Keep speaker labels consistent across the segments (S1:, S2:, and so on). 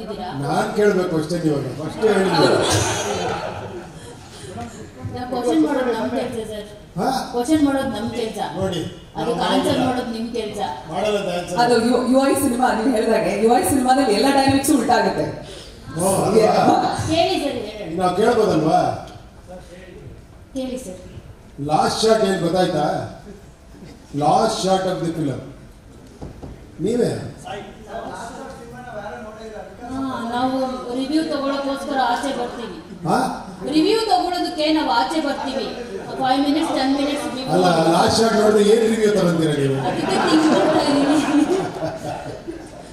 S1: ಕೊಟ್ಟಿದ್ದೀರಾ?
S2: ನಾನು ಕೇಳಬೇಕು ಅಷ್ಟೇ, ಇವಾಗ ಫಸ್ಟ್ ಹೇಳಿದ್ರು.
S1: ಕ್ವಶನ್ ಮಾಡೋದು ನಮ್ಮ ಕೆಲಸ ಸರ್. ಕ್ವಶನ್ ಮಾಡೋದು ನಮ್ಮ ಕೆಲಸ ನೋಡಿ, ಅದಕ್ಕೆ ಆನ್ಸರ್ ಮಾಡೋದು ನಿಮ್ಮ ಕೆಲಸ.
S3: ಅದು UI ಸಿನಿಮಾ ನೀವು ಹೇಳಿದಾಗೆ UI ಸಿನಿಮಾದಲ್ಲಿ ಎಲ್ಲ ಡೈನಾಮಿಕ್ಸ್ ಉಲ್ಟಾ ಆಗುತ್ತೆ.
S1: ಕೇಳಿ ಸರ್,
S2: ನಾವು ಕೇಳ್ಬೋದಲ್ವಾ?
S1: ಕೇಳಿ ಸರ್.
S2: ಲಾಸ್ಟ್ ಶಾಟ್ ಏನು ಗೊತ್ತಾಯ್ತಾ? Last shot of the film ನೀವೇ.
S1: ನಾವು ರಿವ್ಯೂ ತಗೊಳ್ಳೋಕ್ಕೋಸ್ಕರ ಆಚೆ ಬರ್ತೀವಿ. ರಿವ್ಯೂ ತಗೊಳ್ಳೋದಕ್ಕೆ ನಾವು ಆಚೆ ಬರ್ತೀವಿ 5 ಮಿನಿಟ್ಸ್ 10 ಮಿನಿಟ್ಸ್.
S2: ಅಲ್ಲ, ಲಾಸ್ಟ್ ಶಾಟ್ ನೋಡಿದ್ರೆ ಏನು ರಿವ್ಯೂ ತಗೊಂತೀರಾ ನೀವು?
S1: ಅದಕ್ಕೆ ಥಿಂಕ್ ಮಾಡ್ತಾ ಇದ್ದೀನಿ.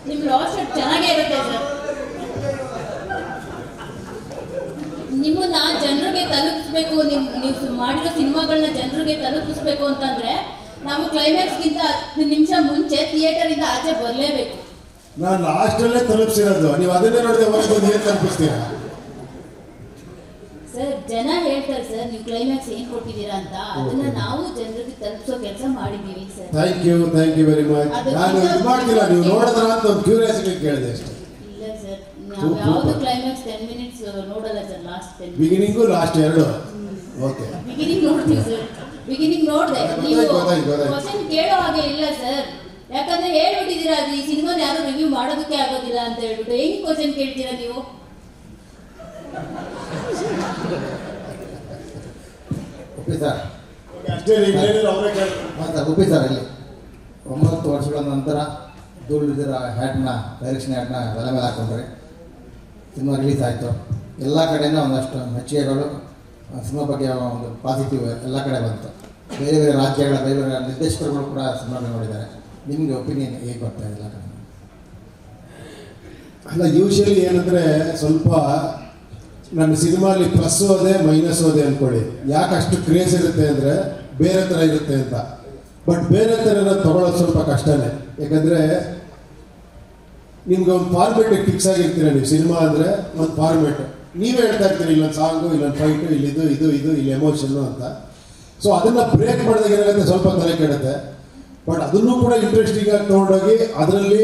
S1: ನಿಮ್ಮ ಲಾಸ್ಟ್ ಶಾಟ್ ಚೆನ್ನಾಗೇ ಇರುತ್ತೆ ಸರ್. ನಿಮ್ಮನ್ನ ಜನರಿಗೆ ತಲುಪಿಸ್ಬೇಕು, ನೀವು ಮಾಡಿರೋ ಸಿನಿಮಾಗಳನ್ನ ಜನರಿಗೆ ತಲುಪಿಸ್ಬೇಕು ಅಂತಂದ್ರೆ ನಾವು ಕ್ಲೈಮ್ಯಾಕ್ಸ್ಗಿಂತ 10 ನಿಮಿಷ ಮುಂಚೆ ಥಿಯೇಟರಿಂದ ಆಚೆ ಬರಲೇಬೇಕು.
S2: ನಾನು ಲಾಸ್ಟಲ್ಲೇ ತಲುಪಿಸಿರೋದು, ನೀವು ಅದನ್ನೇ ನೋಡಿದೆ ಹೊರಗೆ ಏನು ತಲುಪಿಸ್ತೀರಾ
S1: ಸರ್? ಜನ ಹೇಳ್ತಾರೆ ಸರ್ ನೀವು ಕ್ಲೈಮ್ಯಾಕ್ಸ್ ಏನ್ ಕೊಟ್ಟಿದ್ದೀರಾ ಅಂತ, ಅದನ್ನ ನಾವು ಜನರಿಗೆ ತಲುಪಿಸೋ ಕೆಲಸ ಮಾಡಿದ್ದೀವಿ sir.
S2: Thank you very much. ನಾನು ಇದು ಮಾಡ್ತಿಲ್ಲ, ನೀವು ನೋಡಿದ್ರ ಅಂತ ಒಂದು ಕ್ಯೂರಿಯಾಸಿಟಿ ಕೇಳಿದೆ ಅಷ್ಟೇ.
S1: ಇಲ್ಲ ಸರ್, ನಾವು ಯಾವುದು ಕ್ಲೈಮ್ಯಾಕ್ಸ್ 10 ಮಿನಿಟ್ಸ್ ನೋಡಲ್ಲ ಸರ್. ಲಾಸ್ಟ್ 10
S2: ಬಿಗಿನಿಂಗು ಲಾಸ್ಟ್ ಎರಡು. ಓಕೆ,
S1: ಬಿಗಿನಿಂಗ್ ನೋಡ್ತೀವಿ ಸರ್. ಬಿಗಿನಿಂಗ್ ನೋಡಿದೆ, ನೀವು ಕ್ವಶನ್ ಕೇಳೋ ಹಾಗೆ ಇಲ್ಲ ಸರ್. ಯಾಕಂದ್ರೆ ಹೇಳ್ಬಿಟ್ಟಿದ್ದೀರಾ ಅದು ಈ ಸಿನಿಮಾನ ಯಾರು ರಿವ್ಯೂ ಮಾಡೋದಕ್ಕೆ ಆಗೋದಿಲ್ಲ ಅಂತ ಹೇಳ್ಬಿಟ್ಟು ಹೆಂಗ್ ಕ್ವಶನ್ ಕೇಳ್ತೀರಾ ನೀವು?
S4: ಉಪ್ಪಿ ಸರ್,
S2: ಉಪ್ಪಿ
S4: ಸರ್ ಇಲ್ಲಿ 9 ವರ್ಷಗಳ ನಂತರ ಧೂಳಿದಿರ ಹ್ಯಾಟ್ನ ಡೈರೆಕ್ಷನ್ ಹ್ಯಾಟ್ನ ತಲೆ ಮೇಲೆ ಹಾಕೊಂಡ್ರೆ ಸಿನಿಮಾ ರಿಲೀಸ್ ಆಯಿತು. ಎಲ್ಲ ಕಡೆಯಿಂದ ಒಂದಷ್ಟು ಮೆಚ್ಚುಗೆಗಳು ಸಿನಿಮಾ ಬಗ್ಗೆ ಒಂದು ಪಾಸಿಟಿವ್ ಎಲ್ಲ ಕಡೆ ಬಂತು. ಬೇರೆ ಬೇರೆ ರಾಜ್ಯಗಳ ಬೇರೆ ಬೇರೆ ನಿರ್ದೇಶಕರುಗಳು ಕೂಡ ಸಿನಿಮಾ ನೋಡಿದ್ದಾರೆ. ನಿಮಗೆ ಒಪಿನಿಯನ್ ಹೇಗೆ ಬರ್ತಾ ಇಲ್ಲ?
S2: ಅಲ್ಲ, ಯೂಶಲಿ ಏನಂದರೆ ಸ್ವಲ್ಪ ನನ್ನ ಸಿನಿಮಾಲಿ ಪ್ಲಸ್ ಹೋದೆ ಮೈನಸ್ ಹೋದೆ ಅಂದ್ಕೊಳ್ಳಿ. ಯಾಕೆ ಅಷ್ಟು ಕ್ರೇಜ್ ಇರುತ್ತೆ ಅಂದರೆ ಬೇರೆ ಥರ ಇರುತ್ತೆ ಅಂತ. ಬಟ್ ಬೇರೆ ಥರನ ತೊಗೊಳೋದು ಸ್ವಲ್ಪ ಕಷ್ಟನೇ. ಯಾಕಂದರೆ ನಿಮ್ಗೆ ಒಂದು ಫಾರ್ಮೇಟಿಗೆ ಫಿಕ್ಸ್ ಆಗಿರ್ತೀರ. ನೀವು ಸಿನಿಮಾ ಅಂದರೆ ಒಂದು ಫಾರ್ಮೇಟ್, ನೀವೇ ಹೇಳ್ತಾ ಇರ್ತೀರಿ ಇಲ್ಲೊಂದು ಸಾಂಗು, ಇಲ್ಲೊಂದು ಫೈಟು, ಇಲ್ಲಿದು ಇದು ಇದು ಇಲ್ಲಿ ಎಮೋಷನ್ನು ಅಂತ. ಸೊ ಅದನ್ನು ಬ್ರೇಕ್ ಮಾಡಿದಾಗ ಏನಾಗುತ್ತೆ, ಸ್ವಲ್ಪ ತಲೆ ಕೆಡುತ್ತೆ. ಬಟ್ ಅದನ್ನು ಕೂಡ ಇಂಟ್ರೆಸ್ಟಿಂಗ್ ಆಗಿ ತೊಗೊಂಡೋಗಿ ಅದರಲ್ಲಿ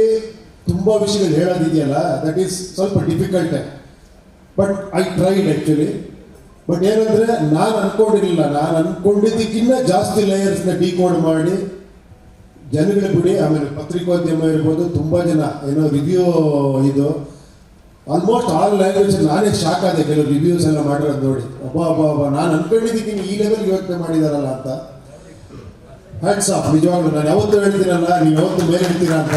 S2: ತುಂಬ ವಿಷಯಗಳು ಹೇಳೋದಿದೆಯಲ್ಲ, ದಟ್ ಈಸ್ ಸ್ವಲ್ಪ ಡಿಫಿಕಲ್ಟೇ. But I tried actually. But ಏನಂದರೆ ನಾನು ಅಂದ್ಕೊಂಡಿರಲಿಲ್ಲ, ನಾನು ಅಂದ್ಕೊಂಡಿದ್ದಕ್ಕಿಂತ ಜಾಸ್ತಿ ಲೇಯರ್ಸ್ನ ಡಿಕೋಡ್ ಮಾಡಿ ಜನಗಳು ಬಿಡಿ. ಆಮೇಲೆ ಪತ್ರಿಕೋದ್ಯಮ ಇರ್ಬೋದು, ತುಂಬ ಜನ ಏನೋ ರಿವ್ಯೂ ಇದು ಆಲ್ಮೋಸ್ಟ್ ಆಲ್ ಲ್ಯಾಂಗ್ವೇಜ್. ನಾನೇ ಶಾಕ್ ಆದೆ ಕೆಲವು ರಿವ್ಯೂಸ್ ಎಲ್ಲ ಮಾಡಿರೋದು ನೋಡಿ. ಅಬ್ಬಾ ನಾನು ಅಂದ್ಕೊಂಡಿದ್ದಕ್ಕಿಂತ ಈ ಲೆವೆಲ್ಗೆ ಯೋಚನೆ ಮಾಡಿದಾರಲ್ಲ ಅಂತ. ಹ್ಯಾಟ್ಸ್ ಆಫ್, ನಿಜವಾಗ್ಲೂ. ನಾನು ಯಾವತ್ತೂ ಹೇಳ್ತೀನಲ್ಲ, ನೀವು ಯಾವತ್ತೂ ಮೇಲೆ ಹೇಳ್ತೀರಾ ಅಂತ,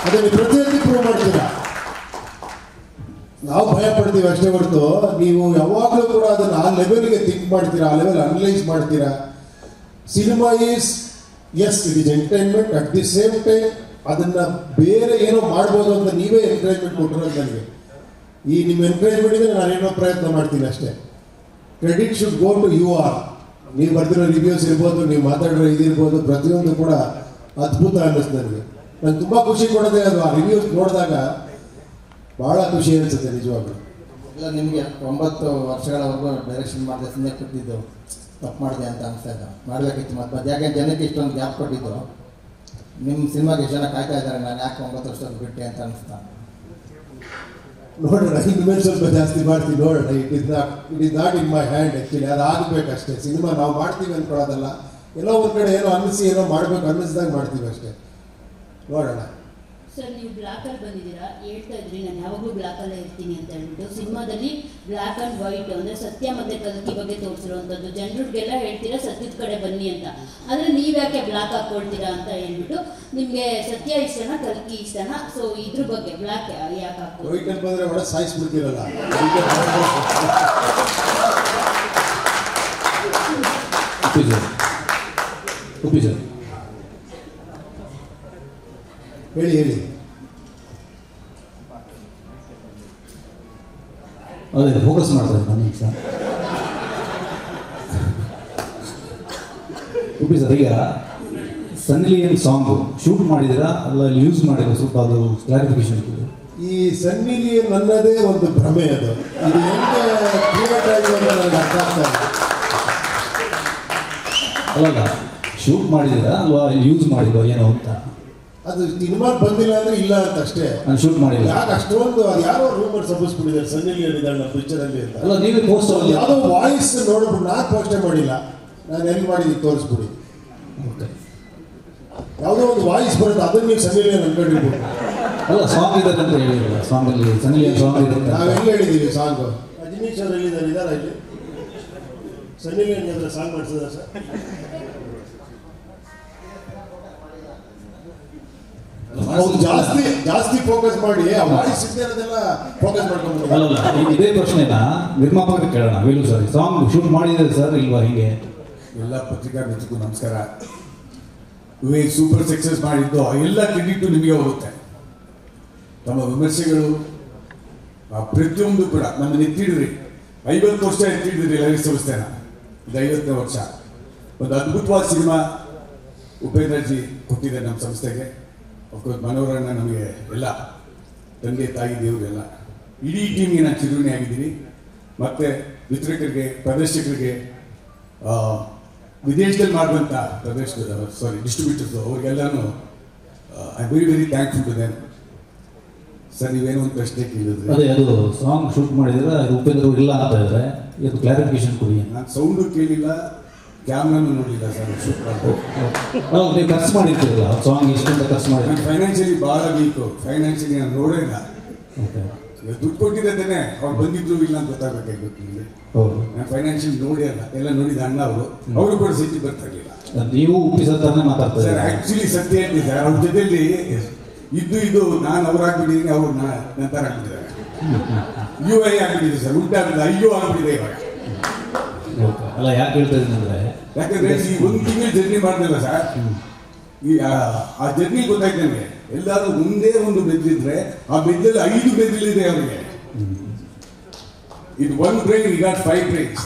S2: ಅದನ್ನು ಪ್ರತಿಯೊಂದು ಪ್ರೂವ್ ಮಾಡ್ತೀರಾ. ನಾವು ಭಯ ಪಡ್ತೀವಿ ಅಷ್ಟೇ ಹೊರತು ನೀವು ಯಾವಾಗಲೂ ಕೂಡ ಅದನ್ನು ಆ ಲೆವೆಲ್ಗೆ ಥಿಂಕ್ ಮಾಡ್ತೀರಾ, ಆ ಲೆವೆಲ್ ಅನಲೈಸ್ ಮಾಡ್ತೀರಾ. Cinema is as it is entertainment, at the same time ಅದನ್ನು ಬೇರೆ ಏನೋ ಮಾಡ್ಬೋದು ಅಂತ ನೀವೇ ಎನ್ಕರೇಜ್ಮೆಂಟ್ ಕೊಟ್ಟಿರೋದು ನನಗೆ. ಈ ನಿಮ್ಮ ಎನ್ಕರೇಜ್ಮೆಂಟಿಗೆ ನಾನೇನೋ ಪ್ರಯತ್ನ ಮಾಡ್ತೀನಿ ಅಷ್ಟೇ. Credit should go to you are. ನೀವು ಬರ್ತಿರೋ ರಿವ್ಯೂಸ್ ಇರ್ಬೋದು, ನೀವು ಮಾತಾಡಿರೋ ಇದಿರ್ಬೋದು, ಪ್ರತಿಯೊಂದು ಕೂಡ ಅದ್ಭುತ ಅನ್ನಿಸ್ತು ನನಗೆ. ನಂಗೆ ತುಂಬ ಖುಷಿ ಕೊಡೋದೇ ಅದು. ಆ ರಿವ್ಯೂಸ್ ನೋಡಿದಾಗ ಭಾಳ ಖುಷಿ ಅನಿಸುತ್ತೆ ನಿಜವಾಗ್ಲೂ.
S4: ಇಲ್ಲ, ನಿಮಗೆ 9 ವರ್ಷಗಳವರೆಗೂ ಡೈರೆಕ್ಷನ್ ಮಾಡಿದೆ, ಸಿನಿಮಾ ಕೊಟ್ಟಿದ್ದು ತಪ್ಪು ಮಾಡಿದೆ ಅಂತ ಅನಿಸ್ತಾ ಇದೆ. ಮಾಡಬೇಕಿತ್ತು ಮತ್ತೆ. ಯಾಕೆ ಜನಕ್ಕೆ ಇಷ್ಟೊಂದು ಗ್ಯಾಪ್ ಕೊಟ್ಟಿದ್ದು, ನಿಮ್ಮ ಸಿನಿಮಾಗೆ ಎಷ್ಟು ಜನ ಕಾಯ್ತಾ ಇದ್ದಾರೆ, ನಾನು ಯಾಕೆ 9 ವರ್ಷದಲ್ಲಿ ಬಿಟ್ಟೆ ಅಂತ ಅನಿಸ್ತಾ.
S2: ನೋಡೋಣ, ಇನ್ಮೇಲೆ ಸ್ವಲ್ಪ ಜಾಸ್ತಿ ಮಾಡ್ತೀವಿ, ನೋಡೋಣ. It is not in my hand actually. ಅದು ಆಗಬೇಕಷ್ಟೇ. ಸಿನಿಮಾ ನಾವು ಮಾಡ್ತೀವಿ ಅಂದ್ಕೊಳ್ಳೋದಲ್ಲ, ಎಲ್ಲೋ ಒಂದು ಕಡೆ ಏನೋ ಅನ್ನಿಸಿ ಏನೋ ಮಾಡಬೇಕು ಅನ್ನಿಸ್ದಾಗ ಮಾಡ್ತೀವಿ ಅಷ್ಟೇ. ನೋಡೋಣ.
S1: ಸರ್, ನೀವು ಬ್ಲ್ಯಾಕಲ್ಲಿ ಬಂದಿದ್ದೀರಾ, ಹೇಳ್ತಾ ಇದ್ರಿ ನಾನು ಯಾವಾಗಲೂ ಬ್ಲ್ಯಾಕಲ್ಲೇ ಇರ್ತೀನಿ ಅಂತ ಹೇಳ್ಬಿಟ್ಟು. ಸಿನಿಮಾದಲ್ಲಿ ಬ್ಲ್ಯಾಕ್ ಆ್ಯಂಡ್ ವೈಟ್ ಅಂದರೆ ಸತ್ಯ ಮತ್ತು ಕಲ್ಕಿ ಬಗ್ಗೆ ತೋರಿಸಿರುವಂಥದ್ದು. ಜನರಿಗೆಲ್ಲ ಹೇಳ್ತೀರಾ ಸತ್ಯದ ಕಡೆ ಬನ್ನಿ ಅಂತ, ಆದರೆ ನೀವು ಯಾಕೆ ಬ್ಲ್ಯಾಕ್ ಹಾಕ್ಕೊಳ್ತೀರಾ ಅಂತ ಹೇಳ್ಬಿಟ್ಟು. ನಿಮಗೆ ಸತ್ಯ ಇಷ್ಟನಾ ಕಲ್ಕಿ ಇಷ್ಟನಾ? ಸೊ ಇದ್ರ ಬಗ್ಗೆ ಬ್ಲ್ಯಾಕ್ ಯಾಕೆ ಹಾಕ್ತೀವಿ?
S2: ವೈಟ್ ಅಂತ ಬಂದರೆ ಒಳ್ಳೆ ಸಾಯಿಸ್ಬಿಡ್ತೀರಲ್ಲ. ಹೇಳಿ.
S5: ಅದೇ ಫೋಕಸ್ ಮಾಡ್ತಾರೆ ನನಗೆ ಸರ್. ಉಪ್ಪಿ ಸರ್, ಈಗ ಸನ್ನಿ ಲಿಯೋನ್ ಸಾಂಗು ಶೂಟ್ ಮಾಡಿದ್ದೀರಾ ಅಲ್ಲ ಯೂಸ್ ಮಾಡಿದ್ರೆ ಸ್ವಲ್ಪ ಅದು ಕ್ಲಾರಿಫಿಕೇಶನ್ ಇದೆ.
S2: ಈ ಸನ್ನಿ ಲಿಯೋನ್ ನನ್ನದೇ ಒಂದು ಭ್ರಮೆ ಅದು. ಇದು ಹೆಂಗೆ ಕ್ರಿಯೇಟ್ ಆಗಿದೆ ನನಗೆ ಅರ್ಥ ಆಗ್ತಾ ಇಲ್ಲ.
S5: ಅಲ್ಲ, ಶೂಟ್ ಮಾಡಿದ್ದೀರಾ ಅಲ್ವಾ ಯೂಸ್ ಮಾಡಿದ್ವಾ ಏನೋ ಅಂತ.
S2: ಅದು ಸಿನಿಮಾಗೆ ಬಂದಿಲ್ಲ ಅಂದರೆ ಇಲ್ಲ ಅಂತ ಅಷ್ಟೇ.
S5: ನಾನು ಶೂಟ್ ಮಾಡಿಲ್ಲ.
S2: ಯಾಕೆ ಅಷ್ಟೊಂದು ಅದು ಯಾರೋ ರೂಮರ್ ಸಬ್ಬಿಸ್ಬಿಟ್ಟಿದ್ದಾರೆ ಸನ್ನಿ ಲಿಯೋನ್ ಇದ್ದಾಳೆ ನಮ್ಮ ಪಿಕ್ಚರಲ್ಲಿ ಅಂತ.
S5: ಅಲ್ಲ ನೀವೇ ಪೋಸ್ಟ್
S2: ಯಾವುದೋ ವಾಯ್ಸ್ ನೋಡ್ಬಿಟ್ಟು ನಾನು ಪೋಸ್ಟೇ ಮಾಡಿಲ್ಲ, ನಾನು ಎಲ್ಲಿ ಮಾಡಿದ್ದೀನಿ ತೋರಿಸ್ಬಿಡಿ. ಯಾವುದೋ ಒಂದು ವಾಯ್ಸ್ ಬರುತ್ತೆ ಅದನ್ನು ನೀವು ಸನ್ನಿ ಲಿಯೋನ್ ಅನ್ಕೊಂಡಿರ್ಬೋದು.
S5: ಅಲ್ಲ ಸಾಂಗ್ ಇದೆ ಅಂತ ಹೇಳಿಲ್ಲ, ಸಾಂಗಲ್ಲಿ ಸನ್ನಿ ಲಿಯೋನ್ ಸಾಂಗ್ ಇದೆ.
S2: ನಾವೆಲ್ಲ ಹೇಳಿದ್ದೀವಿ ಸಾಂಗು. ರಜನೀಶ್ ಅವರು ಎಲ್ಲಿದ್ದಾರೆ? ಇದ್ದಾರಾ ಇಲ್ಲಿ? ಸನ್ನಿ ಲಿಯೋನ್ ಹತ್ರ ಸಾಂಗ್ ಮಾಡಿಸಿದ ಸರ್? ಜಾಸ್ತಿ ಫೋಕಸ್ ಮಾಡಿ ಆ ವಾಯ್ಸ್ ಇರೋದೆಲ್ಲ ಫೋಕಸ್ ಮಾಡ್ಕೊಂಡು.
S5: ಅಲ್ಲ ಇದೇ ಪ್ರಶ್ನೆನ ನಿರ್ಮಾಪಕರಿಗೆ ಕೇಳೋಣ. ವೇಲು ಸರ್ ಸಾಂಗ್ ಶೂಟ್ ಮಾಡಿದ್ರೆ ಸರ್ ಇಲ್ವಾ? ಹಿಂಗೆ
S6: ಎಲ್ಲ ಪತ್ರಿಕಾ ಮಿತ್ರರಿಗೂ ನಮಸ್ಕಾರ. ಇವೇ ಸೂಪರ್ ಸಕ್ಸಸ್ ಮಾಡಿದ್ದು ಎಲ್ಲ ಕ್ರೆಡಿಟು ನಿಮಗೆ ಹೋಗುತ್ತೆ. ತಮ್ಮ ವಿಮರ್ಶೆಗಳು ಪ್ರತಿಯೊಂದು ಕೂಡ ನಮ್ಮನ್ನು ಎತ್ತಿಡ್ರಿ. 50 ವರ್ಷ ಎತ್ತಿಡಿದ್ರಿ ಲೈವ್ ಸಂಸ್ಥೆನ. ಇದು 50ನೇ ವರ್ಷ. ಒಂದು ಅದ್ಭುತವಾದ ಸಿನಿಮಾ ಉಪೇಂದ್ರಜಿ ಕೊಟ್ಟಿದ್ದಾರೆ ನಮ್ಮ ಸಂಸ್ಥೆಗೆ. ಅಫ್ಕೋರ್ಸ್ ಮನೋರಣ್ಣ ನಮಗೆ ಎಲ್ಲ ತಂದೆ ತಾಯಿ ದೇವರೆಲ್ಲ ಇಡೀ ಟೀಮ್ಗೆ ನಾನು ಚಿರುಣಿ ಆಗಿದ್ದೀನಿ. ಮತ್ತು ವಿತರಕರಿಗೆ, ಪ್ರದರ್ಶಕರಿಗೆ, ವಿದೇಶದಲ್ಲಿ ಮಾಡುವಂಥ ಡಿಸ್ಟ್ರಿಬ್ಯೂಟರ್ಸು ಅವ್ರಿಗೆಲ್ಲನೂ I very very thankful to them. Sir ನೀವೇನೋ ಒಂದು ಪ್ರಶ್ನೆ ಕೇಳಿದ್ರಿ.
S5: ಅದೇ ಅದು ಸಾಂಗ್ ಶೂಟ್ ಮಾಡಿದ್ರೆ ಉಪೇಂದ್ರ ಇಲ್ಲ ಅಂತ ಹೇಳಿದ್ರೆ ಇದು ಕ್ಲಾರಿಫಿಕೇಶನ್ ಕೊಡಿ.
S6: ನಾನು ಸೌಂಡು ಕೇಳಿಲ್ಲ, ಕ್ಯಾಮ್ರಾನು ನೋಡಲಿಲ್ಲ ಸರ್ ಶೂಟ್ ಮಾಡೋದು.
S5: ನೀವು ಖರ್ಚು ಮಾಡಿರ್ತೀರಲ್ಲ ಸಾಂಗ್ ಇಷ್ಟಂತ ಖರ್ಚು ಮಾಡಿ.
S6: ನಾನು ಫೈನಾನ್ಷಿಯಲಿ ಭಾಳ ವೀಕು. ಫೈನಾನ್ಷಿಯಲಿ ನಾನು ನೋಡೇ ಇಲ್ಲ. ದುಡ್ಡು ಕೊಟ್ಟಿದ್ದೇನೆ, ಅವ್ರು ಬಂದಿದ್ರು ಇಲ್ಲ ಅಂತ ಗೊತ್ತಾಗಬೇಕಾಗಿತ್ತು ನಿಮಗೆ. ನಾನು ಫೈನಾನ್ಷಿಯಲ್ ನೋಡೇ ಅಲ್ಲ. ಎಲ್ಲ ನೋಡಿದ ಅಣ್ಣ ಅವರು ಕೂಡ ಸಿಟಿ ಬರ್ತಾ ಇರಲಿಲ್ಲ.
S5: ನೀವು ಉಪ್ಪಿಸತ್ತಾನೆ ಮಾತಾಡ್ತಾರೆ
S6: ಸರ್. ಆ್ಯಕ್ಚುಲಿ ಸತ್ಯ ಹೇಳ್ತೀನಿ ಸರ್, ಅವ್ರ ಜೊತೆಯಲ್ಲಿ ಇದು ನಾನು ಅವ್ರು ಆಗ್ಬಿಟ್ಟಿದ್ದೀನಿ, ಅವ್ರು ನಂತರ ಆಗ್ಬಿಟ್ಟಿದ್ದಾರೆ. UI ಆಗ್ಬಿಟ್ಟಿದೆ ಸರ್, ಉಂಟಾಗ್ಬಿಟ್ಟಿದೆ, ಅಯ್ಯೋ ಆಗ್ಬಿಟ್ಟಿದೆ ಇವಾಗ.
S5: ಅಲ್ಲ ಯಾಕೆ ಹೇಳ್ತಾ ಇದ್ದೀನಿ ಅಂದರೆ,
S6: ಯಾಕಂದ್ರೆ ಈ ಒಂದು ತಿಂಗಳು ಜರ್ನಿ ಮಾಡಿದ್ರಲ್ಲ ಸರ್, ಈ ಆ ಜರ್ನಿ ಗೊತ್ತಾಯ್ತು ನನಗೆ. ಎಲ್ಲರೂ ಒಂದೇ ಒಂದು ಬೆದ್ದಿದ್ರೆ ಆ ಬೆದ್ದಲ್ಲಿ 5 ಬೆದ್ದಿಲಿದೆ ಅವರಿಗೆ. ಇದು 1 ಬ್ರೈನ್, ಈಗ 5 ಬ್ರೈನ್ಸ್.